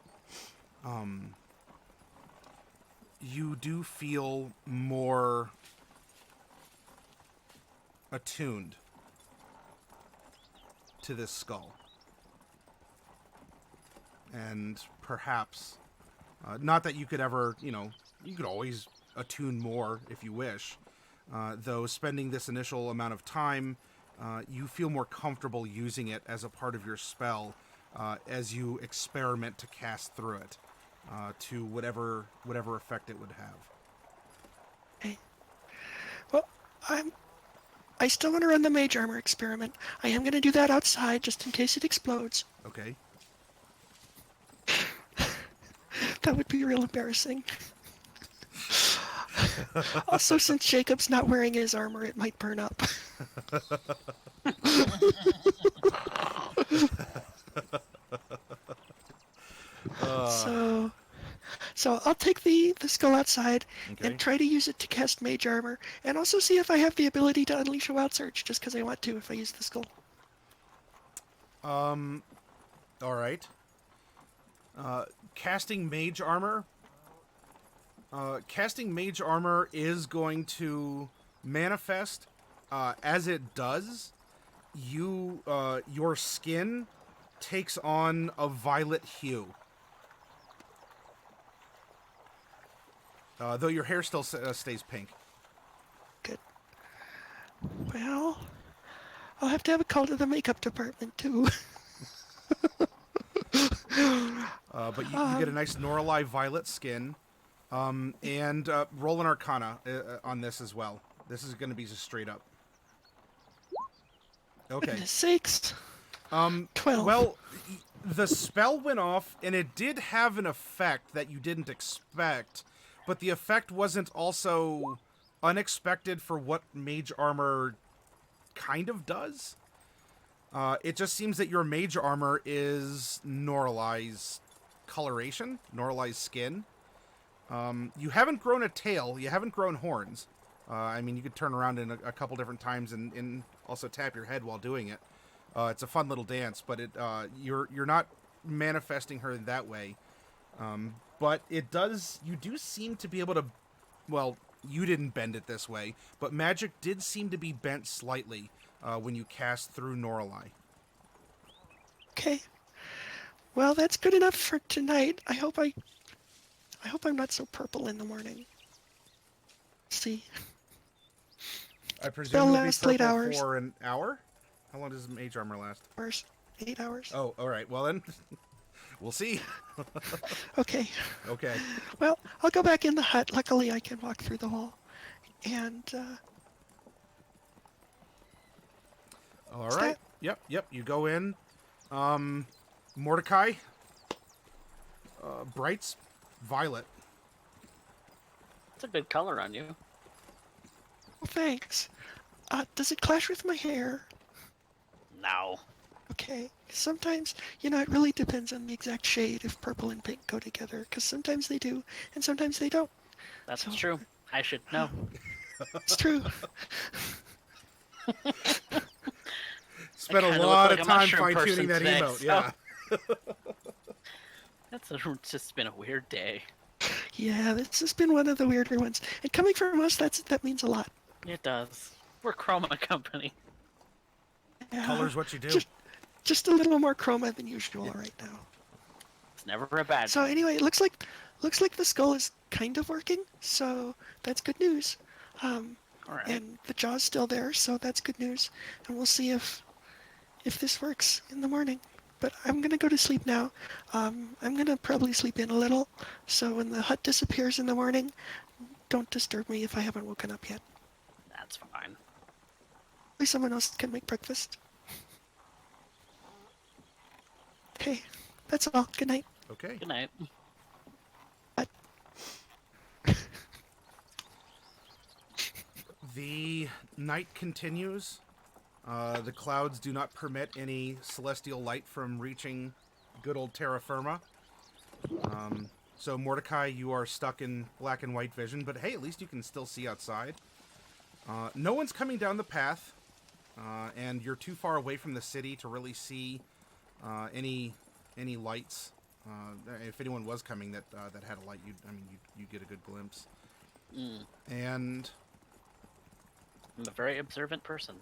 A: You do feel more attuned to this skull. And perhaps, not that you could ever, you could always attune more if you wish, though spending this initial amount of time, you feel more comfortable using it as a part of your spell as you experiment to cast through it. To whatever effect it would have.
E: Okay. Well, I still want to run the mage armor experiment. I am going to do that outside just in case it explodes.
A: Okay.
E: That would be real embarrassing. Also, since Jacob's not wearing his armor, it might burn up. So I'll take the skull outside and try to use it to cast mage armor, and also see if I have the ability to unleash a wild surge, just because I want to if I use the skull.
A: All right. Casting mage armor. Casting mage armor is going to manifest as it does. Your skin takes on a violet hue. Though your hair still stays pink.
E: Good. Well, I'll have to have a call to the makeup department, too.
A: But you get a nice Norlai violet skin. And roll an Arcana on this as well. This is going to be just straight up. Okay.
E: Goodness sakes. 12.
A: Well, the spell went off, and it did have an effect that you didn't expect, but the effect wasn't also unexpected for what mage armor kind of does. It just seems that your mage armor is Norlai's coloration, Norlai's skin. You haven't grown a tail, you haven't grown horns. I mean, you could turn around in a couple different times and also tap your head while doing it. It's a fun little dance, but you're not manifesting her in that way. But it does, you do seem to be able to, well, you didn't bend it this way, but magic did seem to be bent slightly when you cast through Norlai.
E: Okay. Well, that's good enough for tonight. I hope I'm not so purple in the morning. See.
A: I presume
E: Spell
A: you'll be
E: lasts 8
A: purple
E: hours.
A: for an hour? How long does mage armor last?
E: 8 hours.
A: Oh, all right. Well, then, we'll see.
E: Okay.
A: Okay.
E: Well, I'll go back in the hut. Luckily, I can walk through the hall. And,
A: All right. Yep. You go in. Mordecai. Brights. Violet.
C: It's a good color on you.
E: well, thanks. Does it clash with my hair?
C: No.
E: Okay. Sometimes, it really depends on the exact shade if purple and pink go together. Because sometimes they do, and sometimes they don't.
C: That's
E: So-
C: true. I should know.
E: It's true.
A: Spent a
C: kinda
A: lot
C: look
A: of
C: like a
A: time
C: mushroom
A: fine-tuning
C: person
A: that
C: today,
A: emote.
C: so-
A: Yeah.
C: It's just been a weird day.
E: Yeah, this has been one of the weirder ones. And coming from us, that means a lot.
C: It does. We're Chroma Company.
E: Yeah.
A: Color's what you do.
E: Just a little more chroma than usual right now.
C: It's never a bad
E: So
C: thing.
E: anyway, it looks like the skull is kind of working, so that's good news.
C: All right.
E: And the jaw's still there, so that's good news. And we'll see if this works in the morning. But I'm gonna go to sleep now. I'm gonna probably sleep in a little, so when the hut disappears in the morning, don't disturb me if I haven't woken up yet.
C: That's fine.
E: At least someone else can make breakfast. Okay, that's all. Good night.
A: Okay.
C: Good night.
A: The night continues. The clouds do not permit any celestial light from reaching good old terra firma. So Mordecai, you are stuck in black and white vision, but hey, at least you can still see outside. No one's coming down the path, and you're too far away from the city to really see any lights. If anyone was coming that had a light, you'd get a good glimpse. And
C: I'm a very observant person.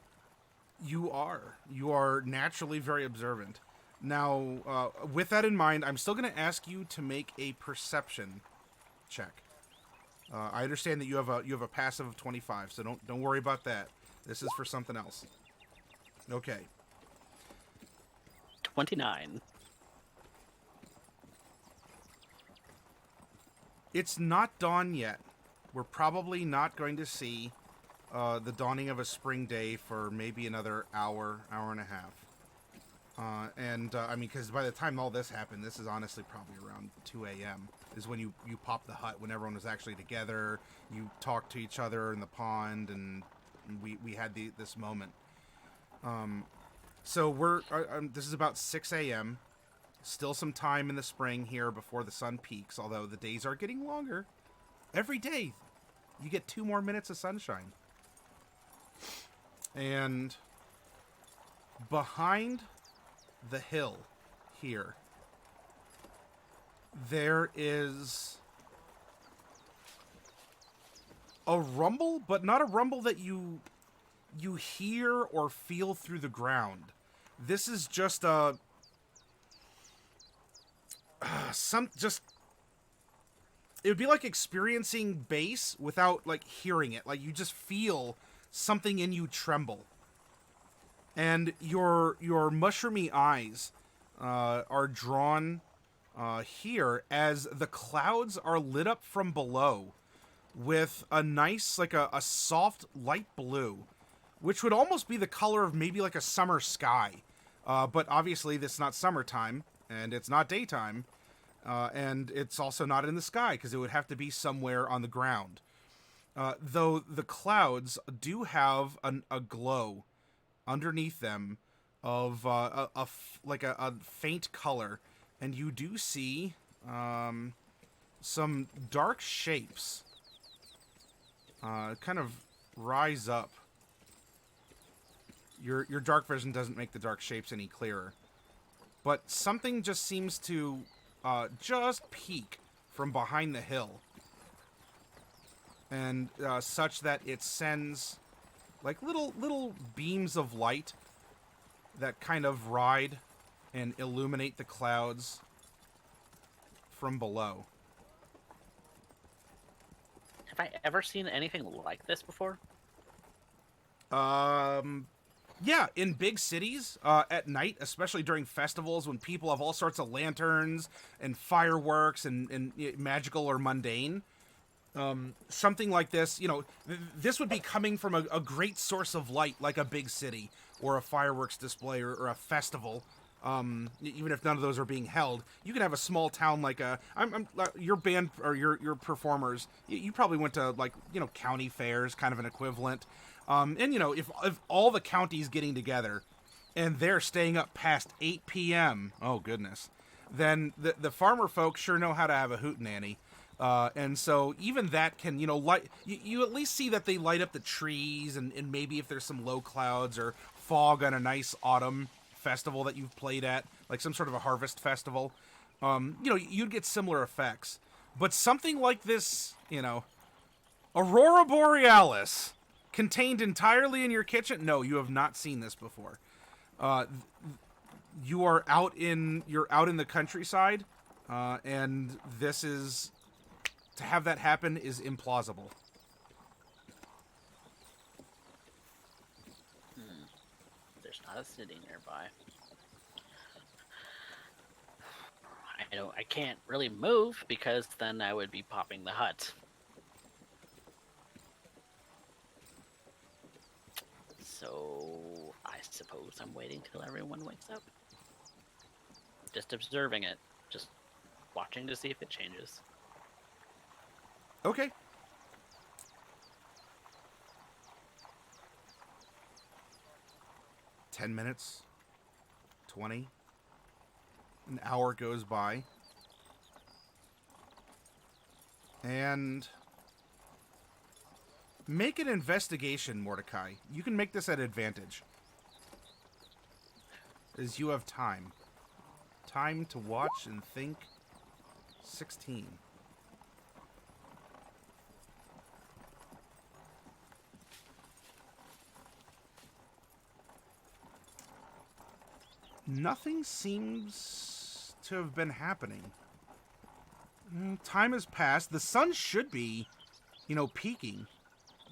A: you are naturally very observant. Now, with that in mind, I'm still going to ask you to make a perception check. I understand that you have a passive of 25, so don't worry about that. This is for something else. Okay.
C: 29.
A: It's not dawn yet. We're probably not going to see the dawning of a spring day for maybe another hour and a half. Because by the time all this happened, this is honestly probably around 2 a.m. is when you popped the hut, when everyone was actually together. You talked to each other in the pond, and we had this moment. So this is about 6 a.m. Still some time in the spring here before the sun peaks, although the days are getting longer. Every day, you get 2 more minutes of sunshine. And behind the hill here, there is a rumble, but not a rumble that you hear or feel through the ground. This is just a it would be like experiencing bass without like hearing it. Like you just feel something in you tremble, and your mushroomy eyes are drawn here as the clouds are lit up from below with a nice, like a soft light blue, which would almost be the color of maybe like a summer sky. But obviously, this is not summertime, and it's not daytime, and it's also not in the sky, because it would have to be somewhere on the ground. Though the clouds do have a glow underneath them of like a faint color, and you do see some dark shapes kind of rise up. Your dark vision doesn't make the dark shapes any clearer, but something just seems to just peek from behind the hill, and such that it sends like little beams of light that kind of ride and illuminate the clouds from below.
C: Have I ever seen anything like this before?
A: Yeah, in big cities, at night, especially during festivals when people have all sorts of lanterns and fireworks and magical or mundane. Something like this, this would be coming from a great source of light, like a big city or a fireworks display or a festival. Even if none of those are being held, you can have a small town like your band or your performers. You probably went to county fairs, kind of an equivalent. And if all the counties getting together and they're staying up past 8 p.m., oh goodness, then the farmer folk sure know how to have a hootenanny. And so even that can, light, you at least see that they light up the trees and maybe if there's some low clouds or fog on a nice autumn festival that you've played at, like some sort of a harvest festival, you'd get similar effects. But something like this, Aurora Borealis, contained entirely in your kitchen? No, you have not seen this before. You're out in the countryside, and this is, to have that happen is implausible.
C: There's not a city nearby. I can't really move because then I would be popping the hut. So I suppose I'm waiting till everyone wakes up. Just observing it. Just watching to see if it changes.
A: Okay. "10 minutes, 20, an hour goes by, and make an investigation, Mordecai. You can make this at advantage, as you have time. Time to watch and think. 16. Nothing seems to have been happening. Time has passed. The sun should be, peaking.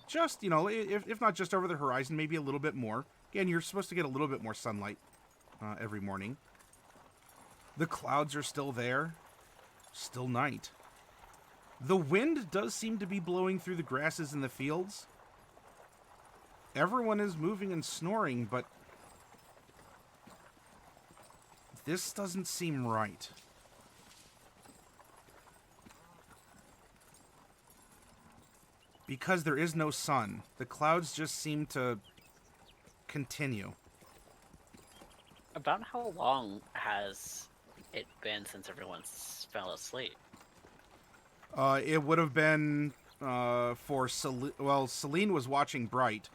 A: Just, if not just over the horizon, maybe a little bit more. Again, you're supposed to get a little bit more sunlight every morning. The clouds are still there. Still night. The wind does seem to be blowing through the grasses in the fields. Everyone is moving and snoring, but this doesn't seem right. Because there is no sun, the clouds just seem to continue.
C: About how long has it been since everyone fell asleep?
A: It would have been for Celine. Well, Celine was watching Bright,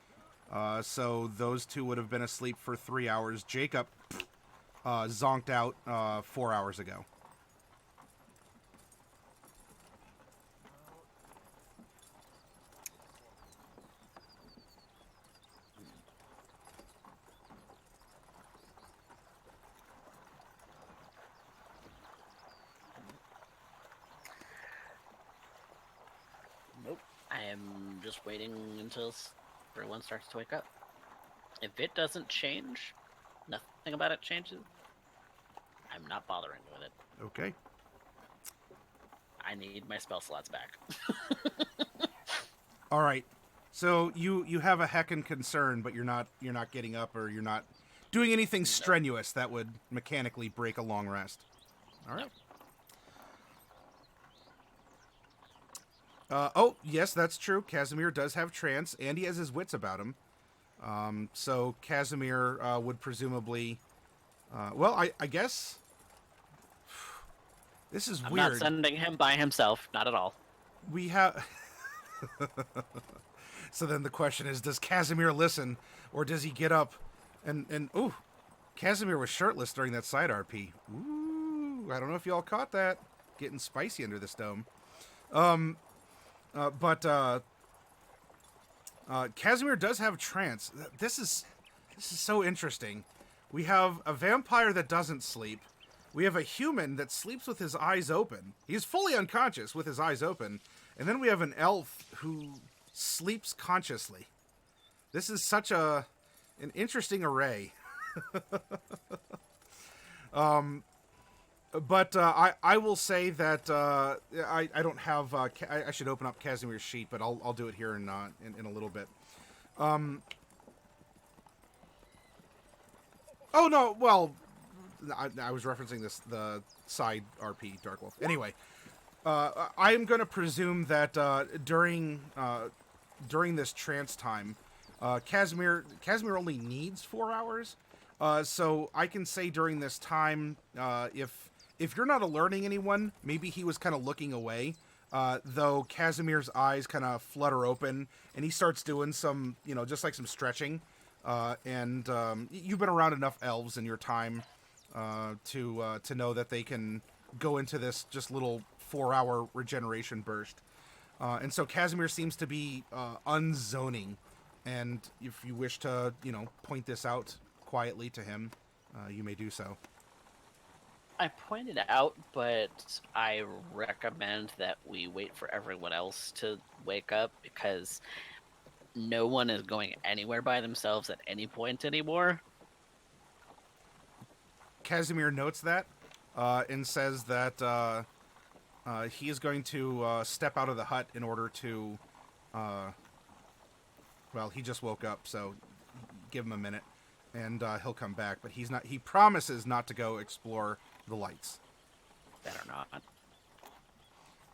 A: so those two would have been asleep for 3 hours. Jacob zonked out 4 hours ago.
C: Nope. I am just waiting until everyone starts to wake up. If it doesn't change, nothing about it changes, I'm not bothering with it.
A: Okay.
C: I need my spell slots back.
A: All right. So you have a heckin' concern, but you're not getting up, or you're not doing anything strenuous that would mechanically break a long rest. All right. Oh, yes, that's true. Casimir does have trance, and he has his wits about him. So Casimir would presumably... well, I guess... This is
C: I'm
A: weird.
C: not sending him by himself, not at all.
A: We have... So then the question is, does Casimir listen, or does he get up and ooh, Casimir was shirtless during that side RP. Ooh, I don't know if y'all caught that. Getting spicy under this dome. But Casimir does have trance. This is so interesting. We have a vampire that doesn't sleep. We have a human that sleeps with his eyes open. He's fully unconscious with his eyes open. And then we have an elf who sleeps consciously. This is such an interesting array. But I will say that I don't have... I should open up Casimir's sheet, but I'll do it here in a little bit. Oh, no, well... I was referencing the side RP, Dark Wolf. Anyway, I am going to presume that during this trance time, Casimir only needs 4 hours. So I can say during this time, if you're not alerting anyone, maybe he was kind of looking away. Though Casimir's eyes kind of flutter open, and he starts doing some, just like some stretching. And you've been around enough elves in your time to know that they can go into this just little 4-hour regeneration burst. And so Casimir seems to be unzoning. And if you wish to, point this out quietly to him, you may do so.
C: I pointed out, but I recommend that we wait for everyone else to wake up, because no one is going anywhere by themselves at any point anymore.
A: Casimir notes that and says that he is going to step out of the hut in order to... well, he just woke up, so give him a minute, and he'll come back. But he's not. He promises not to go explore the lights.
C: Better not.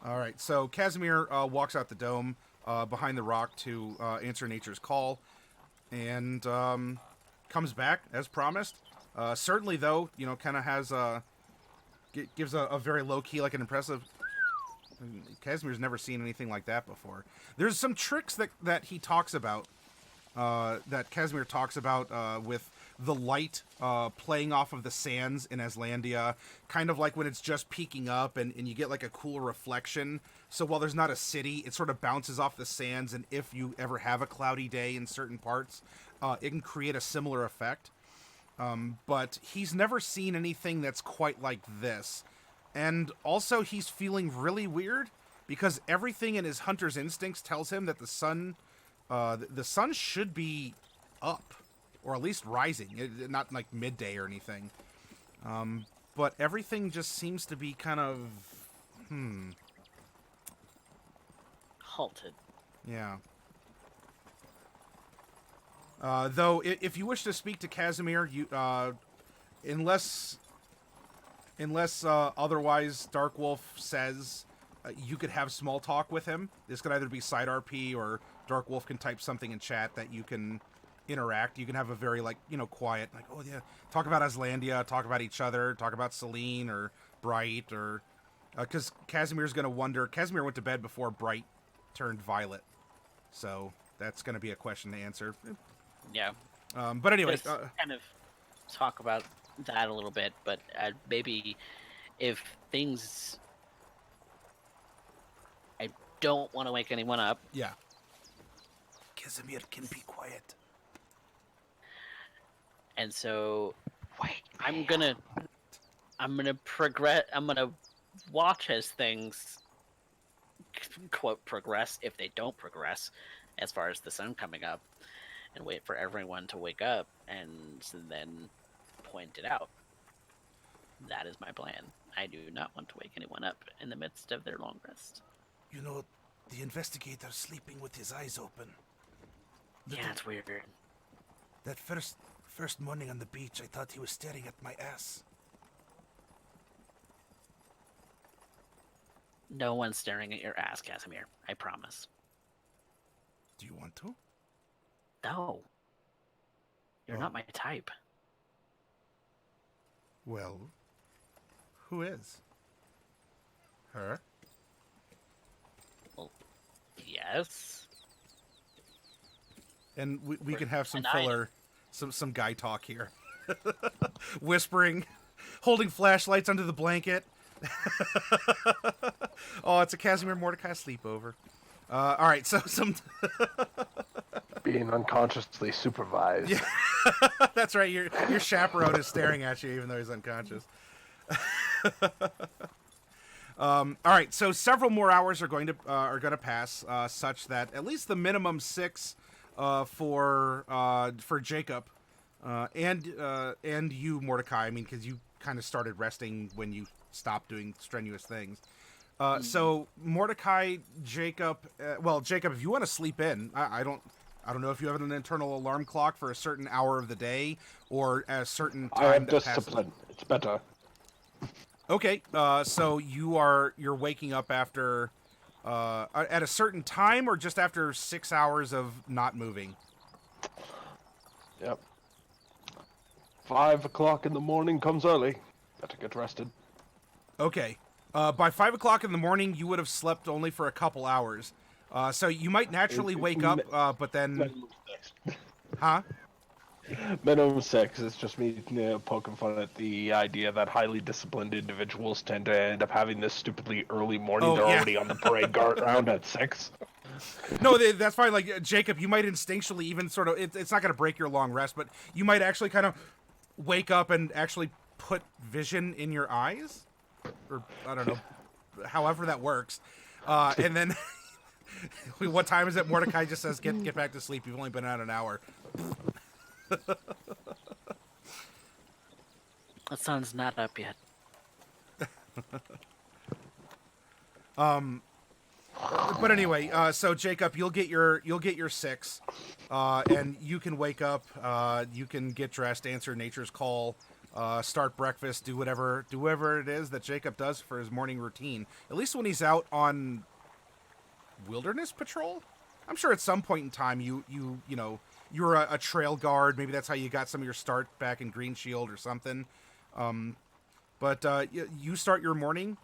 A: All right, so Casimir walks out the dome behind the rock to answer nature's call, and comes back as promised. Certainly, though, kind of has gives a very low key, like an impressive. Casimir's never seen anything like that before. There's some tricks that he talks about, that Casimir talks about with the light playing off of the sands in Aslandia, kind of like when it's just peeking up and you get like a cool reflection. So while there's not a city, it sort of bounces off the sands, and if you ever have a cloudy day in certain parts, it can create a similar effect. But he's never seen anything that's quite like this. And also, he's feeling really weird because everything in his hunter's instincts tells him that the sun should be up, or at least rising, not like midday or anything. But everything just seems to be kind of,
C: Halted.
A: Yeah. Though, if you wish to speak to Casimir, you, unless otherwise Dark Wolf says you could have small talk with him. This could either be side RP, or Dark Wolf can type something in chat that you can interact. You can have a very, quiet, oh yeah, talk about Aslandia, talk about each other, talk about Celine or Bright, or because Casimir's going to wonder. Casimir went to bed before Bright turned violet, so that's going to be a question to answer.
C: Yeah.
A: But anyway,
C: Just kind of talk about that a little bit, but maybe if things... I don't want to wake anyone up.
A: Yeah. Casimir can be quiet.
C: And so
D: Wait,
C: I'm gonna progress. I'm gonna watch as things quote progress, if they don't progress, as far as the sun coming up, and wait for everyone to wake up and then point it out. That is my plan. I do not want to wake anyone up in the midst of their long rest.
A: You know, the investigator's sleeping with his eyes open.
C: Yeah, it's weird.
A: That first morning on the beach, I thought he was staring at my ass.
C: No one's staring at your ass, Casimir. I promise.
A: Do you want to?
C: No. You're
A: Oh.
C: not my type.
A: Well, who is? Her?
C: Well, yes.
A: And we can have some
C: And I-
A: filler, some guy talk here. Whispering, holding flashlights under the blanket. Oh, it's a Casimir Mordecai sleepover. All right, so some...
B: Being unconsciously supervised.
A: Yeah. That's right, your chaperone is staring at you even though he's unconscious. All right, so several more hours are going to pass, such that at least the minimum 6 for Jacob and you, Mordecai. I mean, because you kind of started resting when you stopped doing strenuous things. So Mordecai, Jacob. Well, Jacob, if you want to sleep in, I don't know if you have an internal alarm clock for a certain hour of the day or a certain time.
B: I have
A: that passes.
B: discipline. It's better.
A: Okay, so you're waking up after at a certain time or just after 6 hours of not moving?
B: Yep. 5 o'clock in the morning comes early. Better get rested.
A: Okay. By 5 o'clock in the morning, you would have slept only for a couple hours. So you might naturally wake up, but then...
B: Minimum 6.
A: Huh?
B: Minimum 6. It's just me poking fun at the idea that highly disciplined individuals tend to end up having this stupidly early morning.
A: Oh,
B: They're
A: yeah.
B: already on the parade ground at 6.
A: No, that's fine. Like, Jacob, you might instinctually even sort of... It's not going to break your long rest, but you might actually kind of wake up and actually put vision in your eyes? Or, I don't know, however that works. And then... What time is it? Mordecai just says, get back to sleep. You've only been out an hour.
C: The sun's not up yet.
A: But anyway, so Jacob, you'll get your 6, and you can wake up. You can get dressed, answer nature's call, start breakfast, do whatever it is that Jacob does for his morning routine. At least when he's out on wilderness patrol. I'm sure at some point in time you were a trail guard. Maybe that's how you got some of your start back in Green Shield or something. But you start your morning.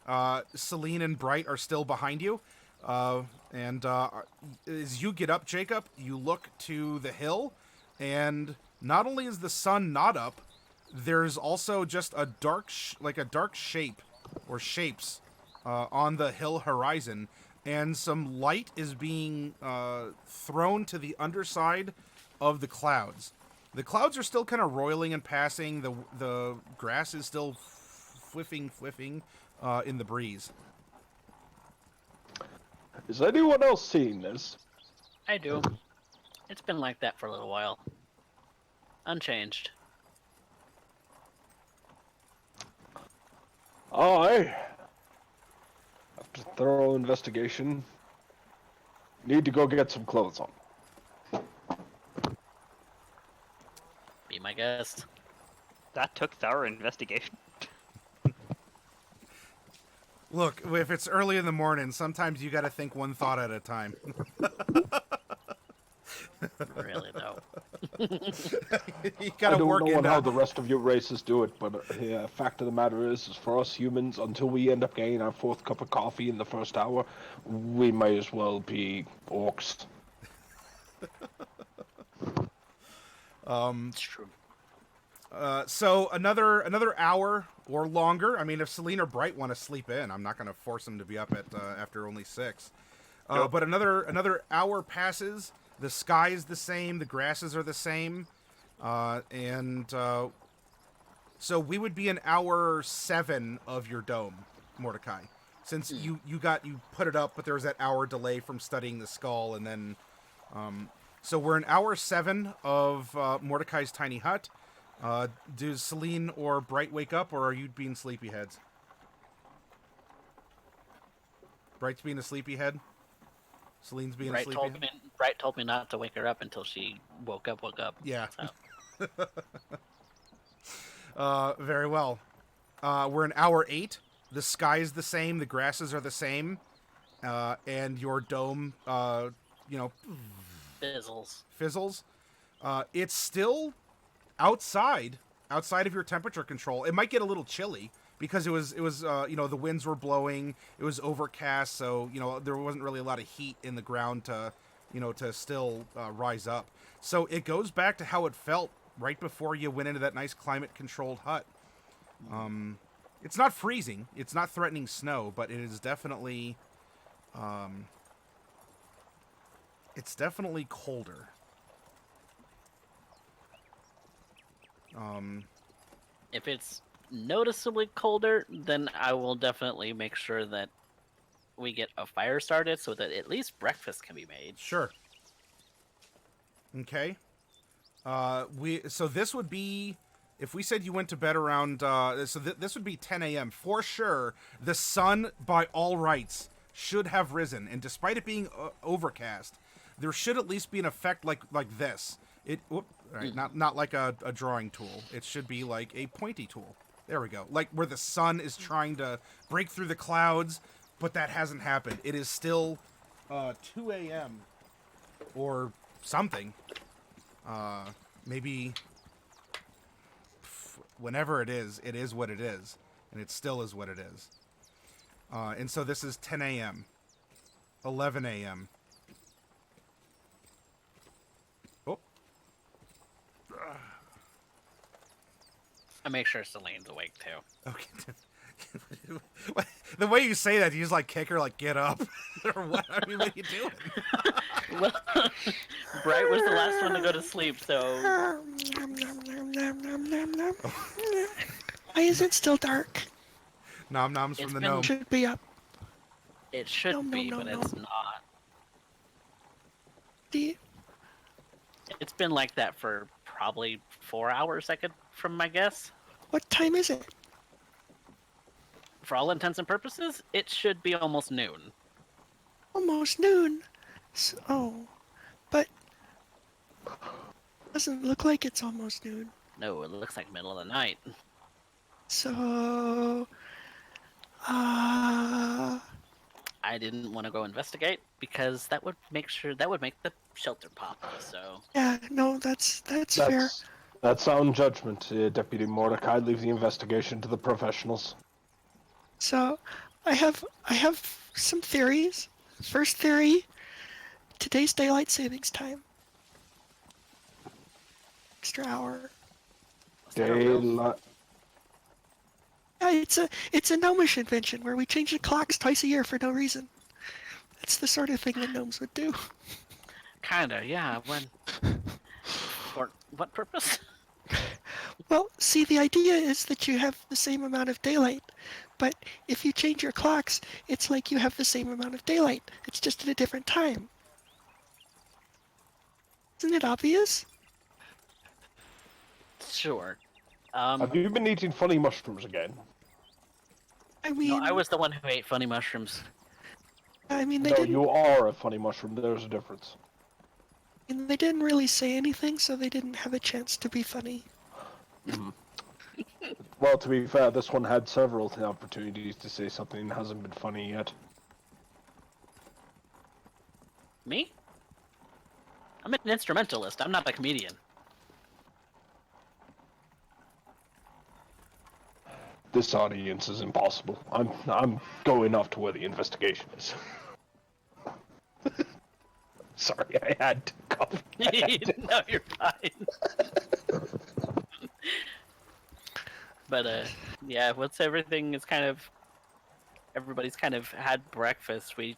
A: Celine and Bright are still behind you. And as you get up, Jacob, you look to the hill, and not only is the sun not up, there's also just a dark shape or shapes on the hill horizon, and some light is being thrown to the underside of the clouds. The clouds are still kind of roiling and passing. The grass is still fliffing in the breeze.
B: Is anyone else seeing this?
C: I do. It's been like that for a little while. Unchanged.
B: I, after thorough investigation, need to go get some clothes on.
C: Be my guest.
D: That took thorough investigation.
A: Look, if it's early in the morning, sometimes you got to think one thought at a time.
C: Really, though.
A: You
B: I
A: got to
B: don't
A: work
B: know
A: in.
B: how the rest of your races do it, but fact of the matter is for us humans, until we end up getting our 4th cup of coffee in the first hour, we might as well be orcs.
C: It's true.
A: So another hour or longer. I mean, if Celine or Bright want to sleep in, I'm not going to force them to be up at after only 6. But another hour passes. The sky is the same. The grasses are the same, and so we would be in hour 7 of your dome, Mordecai. Since you put it up, but there was that hour delay from studying the skull, and then so we're in hour 7 of Mordecai's tiny hut. Does Celine or Bright wake up, or are you being sleepyheads? Bright's being a sleepyhead. Celine's being a
C: Bright
A: sleepyhead.
C: told me not to wake her up until she woke up.
A: Yeah.
C: So.
A: Very well. We're in hour 8. The sky is the same. The grasses are the same. And your dome, fizzles. It's still outside of your temperature control. It might get a little chilly because it was the winds were blowing. It was overcast, so there wasn't really a lot of heat in the ground to still rise up. So it goes back to how it felt right before you went into that nice climate-controlled hut. It's not freezing. It's not threatening snow, but it is definitely, colder.
C: If it's noticeably colder, then I will definitely make sure that we get a fire started so that at least breakfast can be made.
A: Sure. Okay. So this would be, if we said you went to bed around, this would be 10 a.m. For sure, the sun, by all rights, should have risen. And despite it being overcast, there should at least be an effect like this. Not like a drawing tool. It should be like a pointy tool. There we go. Like where the sun is trying to break through the clouds, but that hasn't happened. It is still 2 a.m. or something. Maybe whenever it is what it is. And it still is what it is. And so this is 10 a.m. 11 a.m. Oh.
C: I make sure Celine's awake too.
A: Okay. The way you say that, you just like kick her, like get up, or what? I mean, what are you doing?
C: Well, Bright was the last one to go to sleep, so
E: Why is it still dark?
A: Nom noms from the gnome.
E: Should be up.
C: it should
E: No,
C: be, but
E: no.
C: it's not.
E: The
C: It's been like that for probably 4 hours, from my guess.
E: What time is it?
C: For all intents and purposes, it should be almost noon.
E: Almost noon. But doesn't look like it's almost noon.
C: No, it looks like middle of the night.
E: So,
C: I didn't want to go investigate because that would make the shelter pop. So
E: yeah, no, that's fair.
B: That's sound judgment, Deputy Mordecai. Leave the investigation to the professionals.
E: So, I have some theories. First theory: today's daylight savings time. Extra hour.
B: Daylight.
E: Yeah, it's a gnomish invention where we change the clocks twice a year for no reason. That's the sort of thing that gnomes would do.
C: kinda, yeah. When for what purpose?
E: Well, see, the idea is that you have the same amount of daylight, but if you change your clocks, it's like you have the same amount of daylight. It's just at a different time. Isn't it obvious?
C: Sure.
B: Have you been eating funny mushrooms again?
E: I mean,
C: No, I was the one who ate funny mushrooms.
E: they
B: No,
E: didn't.
B: you are a funny mushroom. There's a difference.
E: And they didn't really say anything, so they didn't have a chance to be funny.
B: Well, to be fair, this one had several opportunities to say something and hasn't been funny yet.
C: Me? I'm an instrumentalist. I'm not a comedian.
B: This audience is impossible. I'm going off to where the investigation is. Sorry, I had to cough.
C: No, you're fine. But yeah, once everything is everybody's kind of had breakfast, do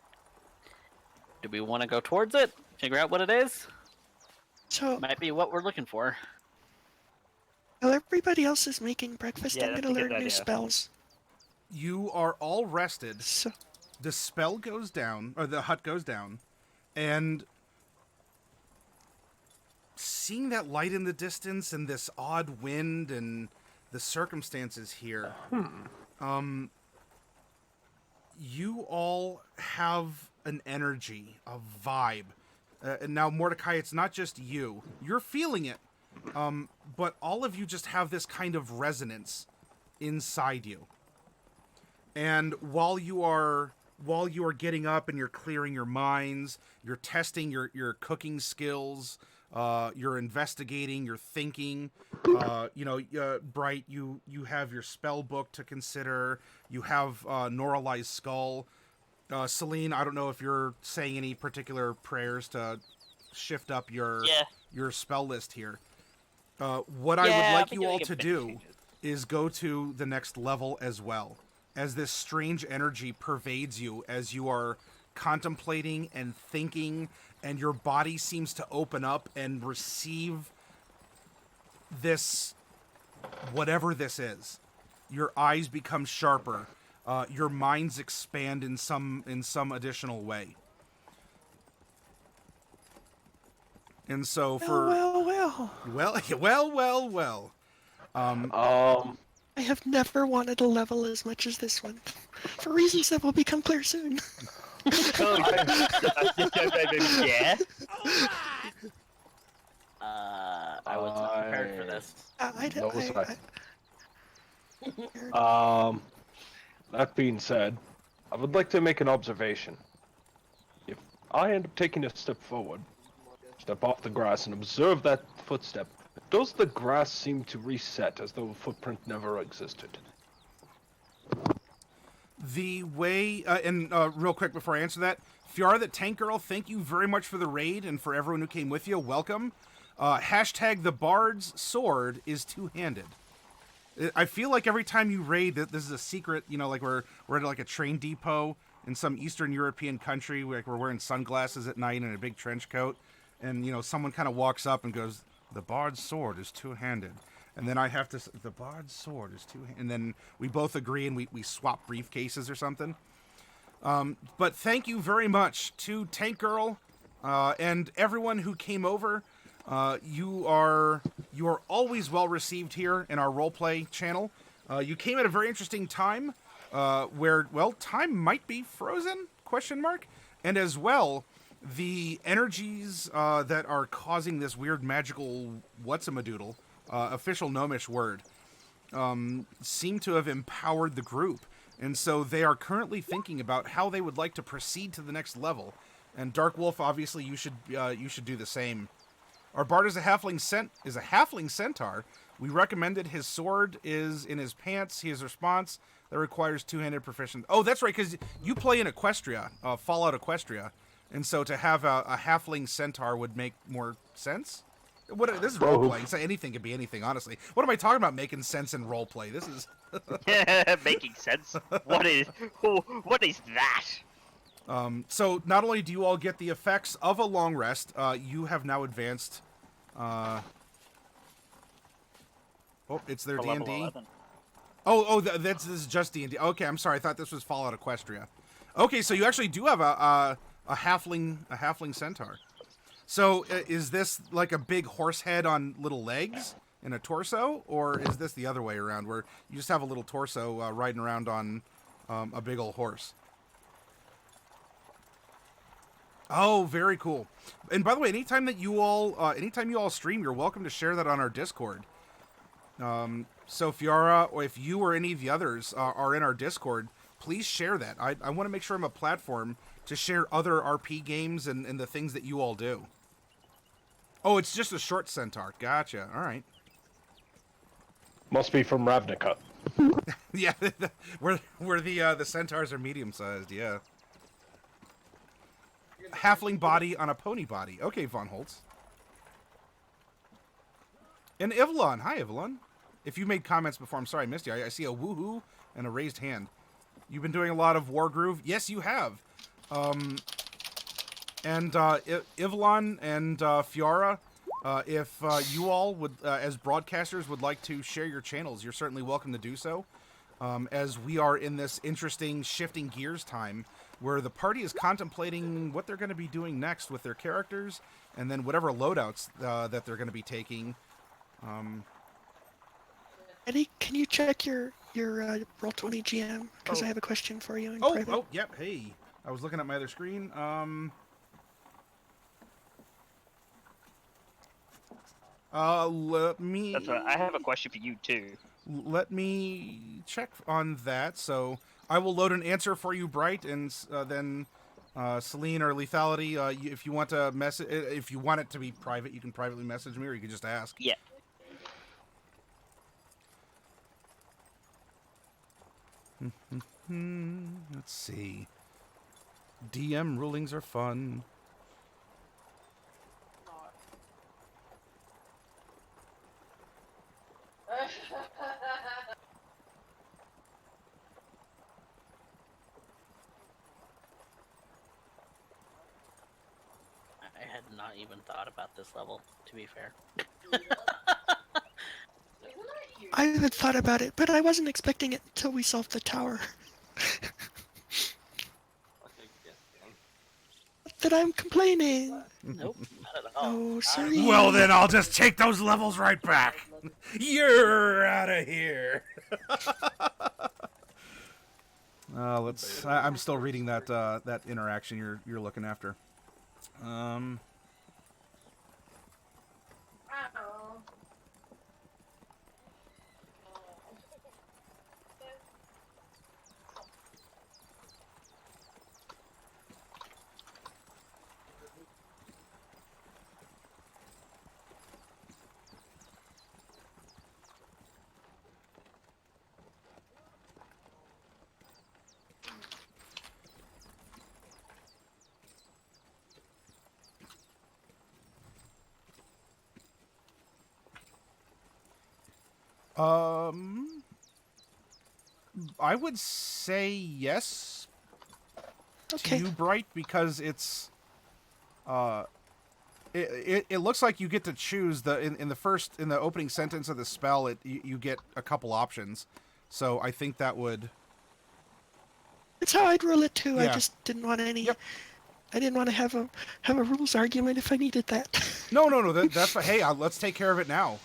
C: we want to go towards it? Figure out what it is?
E: So,
C: Might be what we're looking for.
E: while everybody else is making breakfast,
D: Yeah,
E: I'm
D: that's
E: gonna
D: a good
E: learn new
D: idea.
E: spells.
A: You are all rested.
E: So,
A: The spell goes down, or the hut goes down, and seeing that light in the distance and this odd wind and the circumstances here, you all have an energy, a vibe. And now, Mordecai, it's not just you. You're feeling it. But all of you just have this kind of resonance inside you. And while you are getting up and you're clearing your minds, you're testing your cooking skills, you're investigating, you're thinking, Bright, you have your spell book to consider, you have Norali's skull. Celine, I don't know if you're saying any particular prayers to shift up your spell list here. What I would like you all to do is go to the next level as well, as this strange energy pervades you as you are contemplating and thinking, and your body seems to open up and receive this, whatever this is. Your eyes become sharper. Your minds expand in some additional way. And so for well.
E: I have never wanted a level as much as this one, for reasons that will become clear soon.
D: Yeah.
C: I was not prepared for this.
B: That being said, I would like to make an observation. If I end up taking a step forward, step off the grass, and observe that footstep, does the grass seem to reset as though the footprint never existed?
A: The way, real quick before I answer that, Fiara the Tank Girl, thank you very much for the raid, and for everyone who came with you, welcome. Hashtag the Bard's sword is two-handed. I feel like every time you raid, this is a secret, like we're at like a train depot in some Eastern European country, like we're wearing sunglasses at night and a big trench coat, and, someone kind of walks up and goes, the Bard's sword is two-handed. And then I have to, the Bard's sword is two-handed. And then we both agree and we swap briefcases or something. But thank you very much to Tank Girl and everyone who came over. You are always well received here in our roleplay channel. You came at a very interesting time where, time might be frozen, ? And as well, the energies that are causing this weird magical what's-a-madoodle, official gnomish word, seem to have empowered the group. And so they are currently thinking about how they would like to proceed to the next level. And Dark Wolf, obviously, you should do the same. Our bard is a halfling centaur. We recommended his sword is in his pants. His response that requires two-handed proficiency. Oh, that's right, because you play in Equestria, Fallout Equestria, and so to have a halfling centaur would make more sense. This is roleplay, so anything can be anything. Honestly, what am I talking about? Making sense in roleplay. This is
D: making sense. What is that?
A: So not only do you all get the effects of a long rest, you have now advanced. It's their D&D. This is just D&D. Okay, I'm sorry. I thought this was Fallout Equestria. Okay, so you actually do have a halfling centaur. So is this like a big horse head on little legs and a torso, or is this the other way around, where you just have a little torso riding around on a big old horse? Oh, very cool. And by the way, anytime you all stream, you're welcome to share that on our Discord. So Fiara, or if you or any of the others are in our Discord, please share that. I want to make sure I'm a platform to share other RP games and the things that you all do. Oh, it's just a short centaur. Gotcha. All right.
B: Must be from Ravnica.
A: Yeah, where the centaurs are medium-sized, yeah. Halfling body on a pony body. Okay, Von Holtz. And Ivalon. Hi, Ivalon. If you made comments before, I'm sorry I missed you. I see a woohoo and a raised hand. You've been doing a lot of Wargroove. Yes, you have. And Ivalon and Fiara, if you all would, as broadcasters, would like to share your channels, you're certainly welcome to do so. As we are in this interesting shifting gears time where the party is contemplating what they're going to be doing next with their characters, and then whatever loadouts that they're going to be taking.
E: Eddie, can you check your your Roll20 GM because
A: Oh.
E: I have a question for you in
A: Oh,
E: private.
A: oh, yep. Hey, I was looking at my other screen. Let me.
D: That's right. I have a question for you too.
A: Let me check on that. So I will load an answer for you, Bright, and then Celine or Lethality. If you want to if you want it to be private, you can privately message me, or you can just ask.
D: Yeah.
A: Let's see. DM rulings are fun.
C: I had not even thought about this level, to be fair.
E: I had thought about it, but I wasn't expecting it until we solved the tower. That I'm complaining.
C: Nope, not at all.
E: Oh, sorry.
A: Well, then I'll just take those levels right back. You're out of here. Let's. I'm still reading that that interaction you're looking after. I would say yes
E: Okay.
A: to you, Bright, because it's it looks like you get to choose in the opening sentence of the spell. You get a couple options, so I think that would.
E: That's how I'd roll it too. I
A: Yeah.
E: just didn't want any.
A: Yep.
E: I didn't want to have a rules argument if I needed that.
A: No. That's hey, let's take care of it now.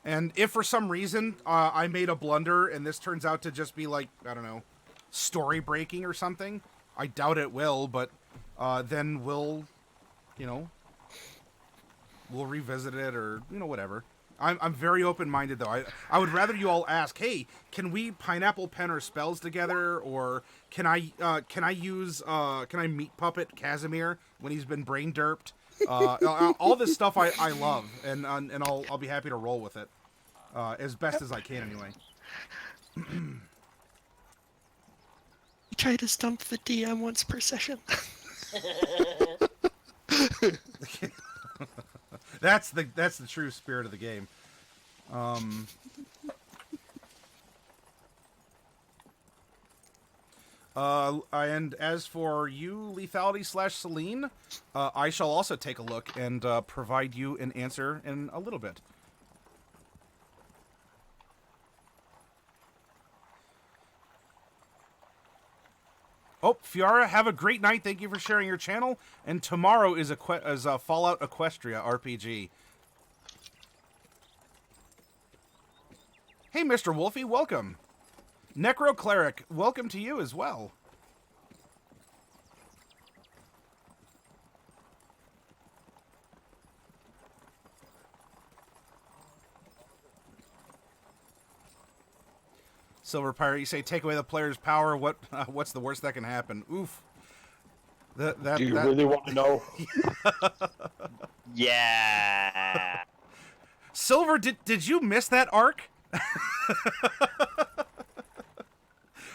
A: And if for some reason I made a blunder and this turns out to just be like, I don't know, story breaking or something, I doubt it will. But then we'll revisit it, or whatever. I'm very open minded though. I would rather you all ask, hey, can we pineapple pen our spells together, or can I meat puppet Casimir when he's been brain derped? All this stuff I love, and I'll be happy to roll with it as best as I can anyway.
E: Try to stump the DM once per session.
A: That's the true spirit of the game. And as for you, Lethality / Celine, I shall also take a look and provide you an answer in a little bit. Oh, Fiara, have a great night. Thank you for sharing your channel. And tomorrow is a Fallout Equestria RPG. Hey, Mr. Wolfie, welcome. Necro Cleric, welcome to you as well. Silver Pirate, you say take away the player's power. What's the worst that can happen? Oof.
B: Do you really want to know?
D: Yeah.
A: Silver, did you miss that arc?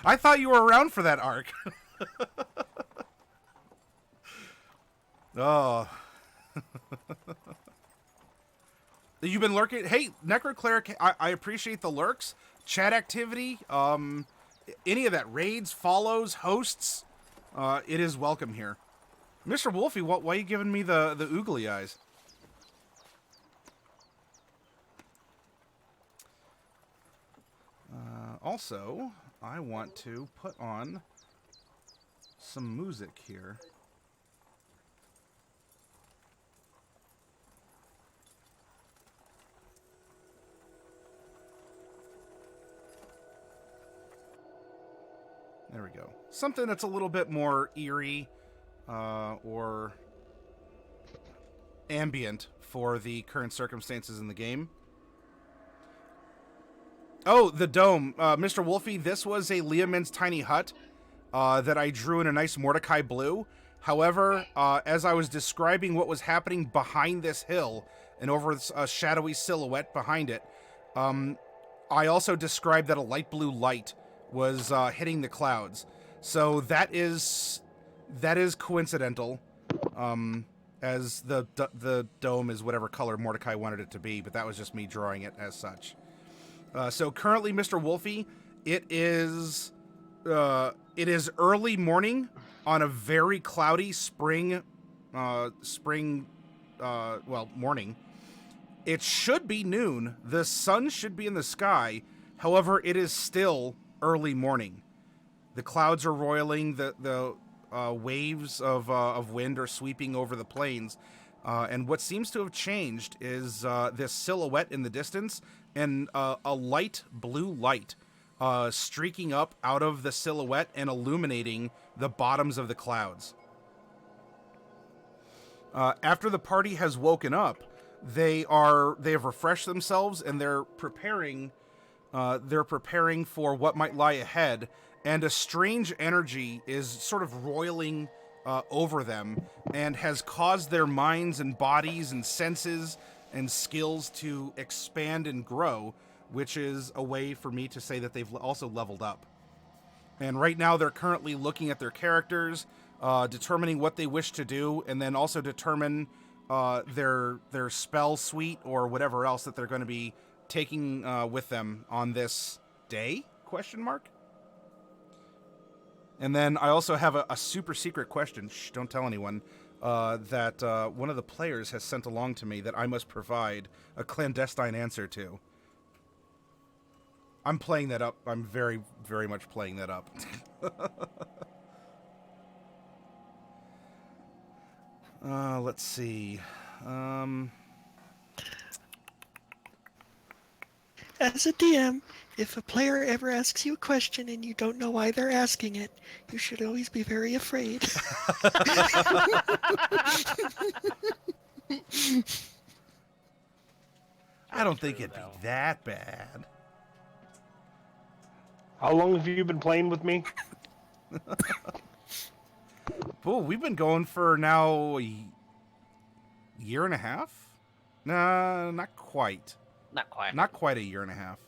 A: I thought you were around for that arc. Oh. You've been lurking. Hey, Necrocleric, I appreciate the lurks, chat activity, any of that, raids, follows, hosts. It is welcome here. Mr. Wolfie, why are you giving me the oogly eyes? Also, I want to put on some music here. we go. Something that's a little bit more eerie or ambient for the current circumstances in the game. Oh, the dome. Mr. Wolfie, this was a Leomin's tiny hut that I drew in a nice Mordecai blue. However, as I was describing what was happening behind this hill and over a shadowy silhouette behind it, I also described that a light blue light was hitting the clouds. So that is coincidental, as the dome is whatever color Mordecai wanted it to be, but that was just me drawing it as such. So currently, Mr. Wolfie, it is early morning on a very cloudy morning. It should be noon. The sun should be in the sky. However, it is still early morning. The clouds are roiling. The waves of wind are sweeping over the plains. And what seems to have changed is this silhouette in the distance and a light blue light streaking up out of the silhouette and illuminating the bottoms of the clouds. After the party has woken up, they have refreshed themselves and they're preparing for what might lie ahead. And a strange energy is sort of roiling over them and has caused their minds and bodies and senses and skills to expand and grow, which is a way for me to say that they've also leveled up. And right now they're currently looking at their characters, determining what they wish to do, and then also determine their spell suite or whatever else that they're going to be taking with them on this day? ? And then I also have a super secret question, shh, don't tell anyone, that one of the players has sent along to me that I must provide a clandestine answer to. I'm playing that up. I'm very, very much playing that up. Let's see.
E: As a DM, if a player ever asks you a question and you don't know why they're asking it, you should always be very afraid.
A: I don't think it'd be that bad.
B: How long have you been playing with me?
A: Well, we've been going for now a year and a half? Nah, not quite.
C: Not quite.
A: Not quite a year and a half.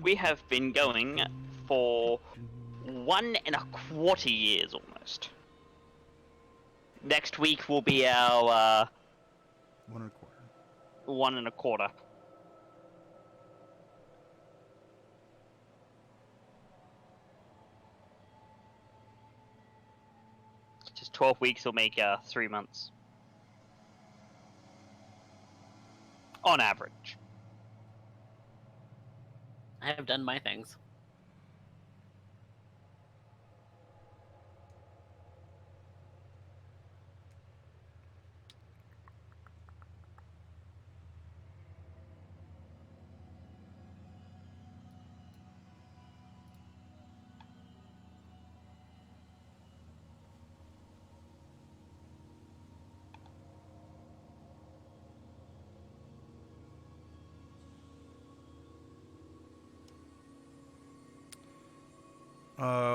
D: We have been going for 1.25 years almost. Next week will be our
A: 1.25.
D: 1.25. Just 12 weeks will make 3 months. On average.
C: I have done my things.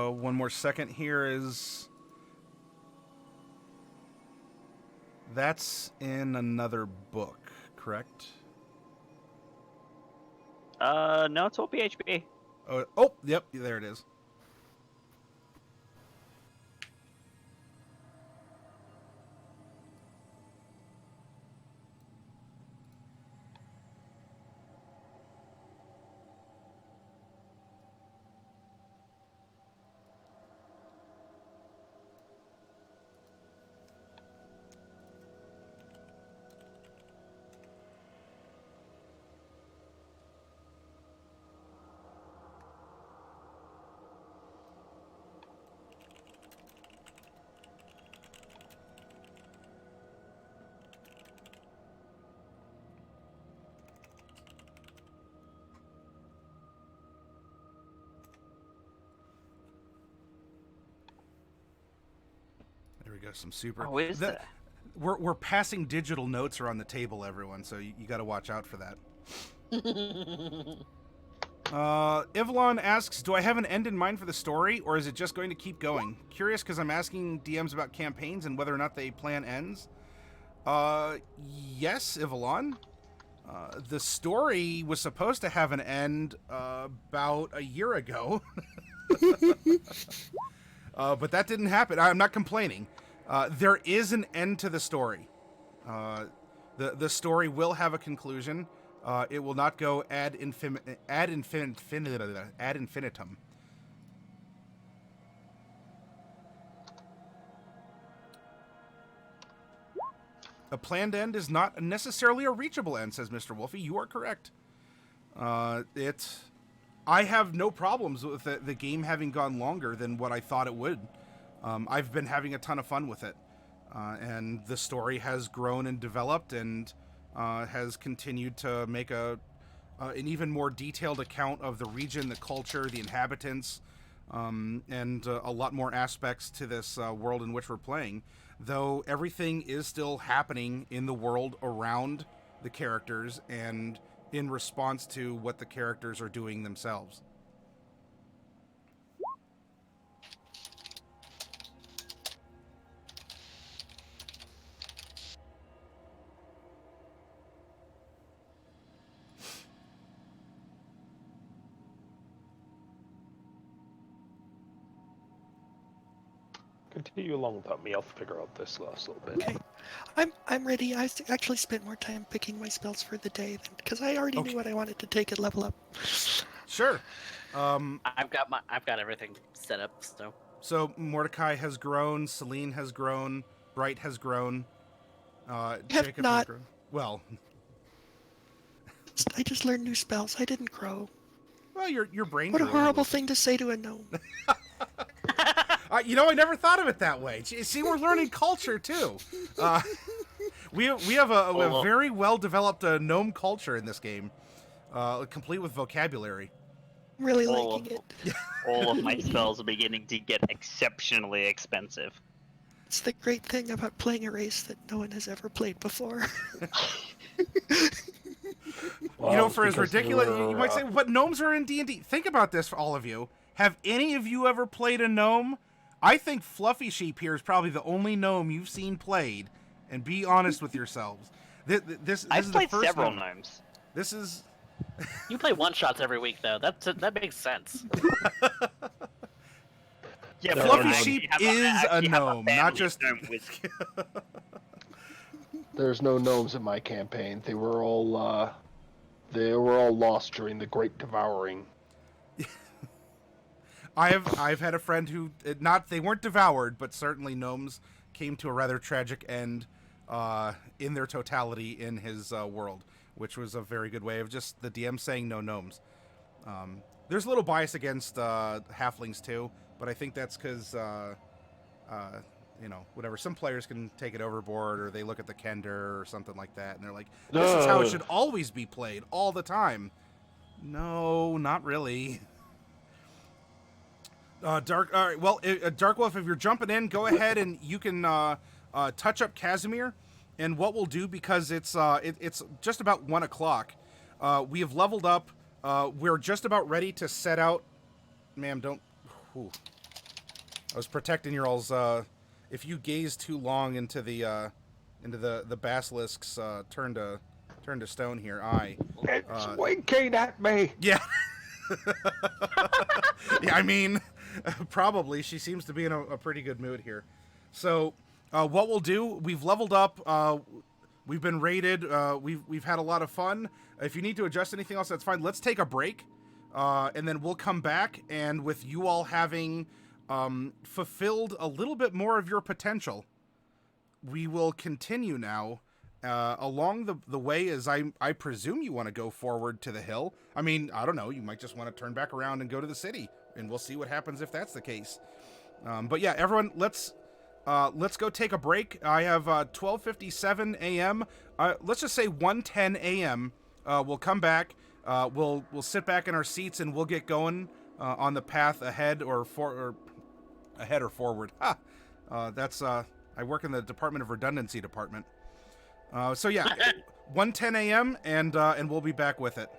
A: One more second here is... That's in another book, correct?
D: No, it's all PHP.
A: Oh, yep, there it is. There we go. Some super.
D: Oh, is that?
A: We're passing digital notes around the table, everyone. So you got to watch out for that. Ivlon asks, do I have an end in mind for the story, or is it just going to keep going? Curious because I'm asking DMs about campaigns and whether or not they plan ends. Yes, Ivlon. The story was supposed to have an end about a year ago. But that didn't happen. I'm not complaining. There is an end to the story. The story will have a conclusion. It will not go ad infinitum. A planned end is not necessarily a reachable end, says Mr. Wolfie. You are correct. I have no problems with the game having gone longer than what I thought it would. I've been having a ton of fun with it. And the story has grown and developed and has continued to make an even more detailed account of the region, the culture, the inhabitants, and a lot more aspects to this world in which we're playing. Though everything is still happening in the world around the characters and in response to what the characters are doing themselves.
B: Continue along without me. I'll figure out this last little bit.
E: Okay, I'm ready. I actually spent more time picking my spells for the day because I already knew what I wanted to take and level up.
A: Sure.
C: I've got everything set up.
A: So Mordecai has grown, Celine has grown, Bright has grown, Jacob has grown. Well,
E: I just learned new spells. I didn't grow.
A: Well, your brain.
E: What a horrible thing to say to a gnome.
A: I never thought of it that way. See, we're learning culture too. We have a very well developed gnome culture in this game, complete with vocabulary.
E: I'm really liking it.
D: All of my spells are beginning to get exceptionally expensive.
E: It's the great thing about playing a race that no one has ever played before.
B: Well,
A: for as ridiculous, you might say, but gnomes are in D&D. Think about this, for all of you. Have any of you ever played a gnome? I think Fluffy Sheep here is probably the only gnome you've seen played, and be honest with yourselves. This
D: I've
A: is
D: played
A: the first
D: several
A: gnome.
D: gnomes.
A: This is...
C: You play one-shots every week, though. That makes sense.
D: Yeah,
A: Fluffy Sheep is a gnome, not just...
B: There's no gnomes in my campaign. They were all lost during the Great Devouring.
A: I've had a friend who they weren't devoured, but certainly gnomes came to a rather tragic end in their totality in his world, which was a very good way of just the DM saying no gnomes. There's a little bias against halflings too, but I think that's because whatever. Some players can take it overboard, or they look at the Kender or something like that, and they're like, "This is how it should always be played, all the time." No, not really. Dark. All right. Well, Dark Wolf, if you're jumping in, go ahead and you can touch up Casimir. And what we'll do, because it's just about 1 o'clock, we have leveled up. We're just about ready to set out. Ma'am, don't. Whew. I was protecting your all's. If you gaze too long into the basilisk's turn to stone here,
B: It's winking at me.
A: Yeah. Yeah, I mean, probably. She seems to be in a pretty good mood here. So, what we'll do, we've leveled up. We've been raided. We've had a lot of fun. If you need to adjust anything else, that's fine. Let's take a break, and then we'll come back. And with you all having fulfilled a little bit more of your potential, we will continue now. Along the way, as I presume you want to go forward to the hill. I mean, I don't know. You might just want to turn back around and go to the city, and we'll see what happens if that's the case. But yeah, everyone, let's go take a break. I have 12:57 a.m. Let's just say 1:10 a.m. We'll come back. We'll sit back in our seats and we'll get going on the path ahead or forward. Ha! I work in the Department of Redundancy department. So yeah, 1:10 a.m. and we'll be back with it.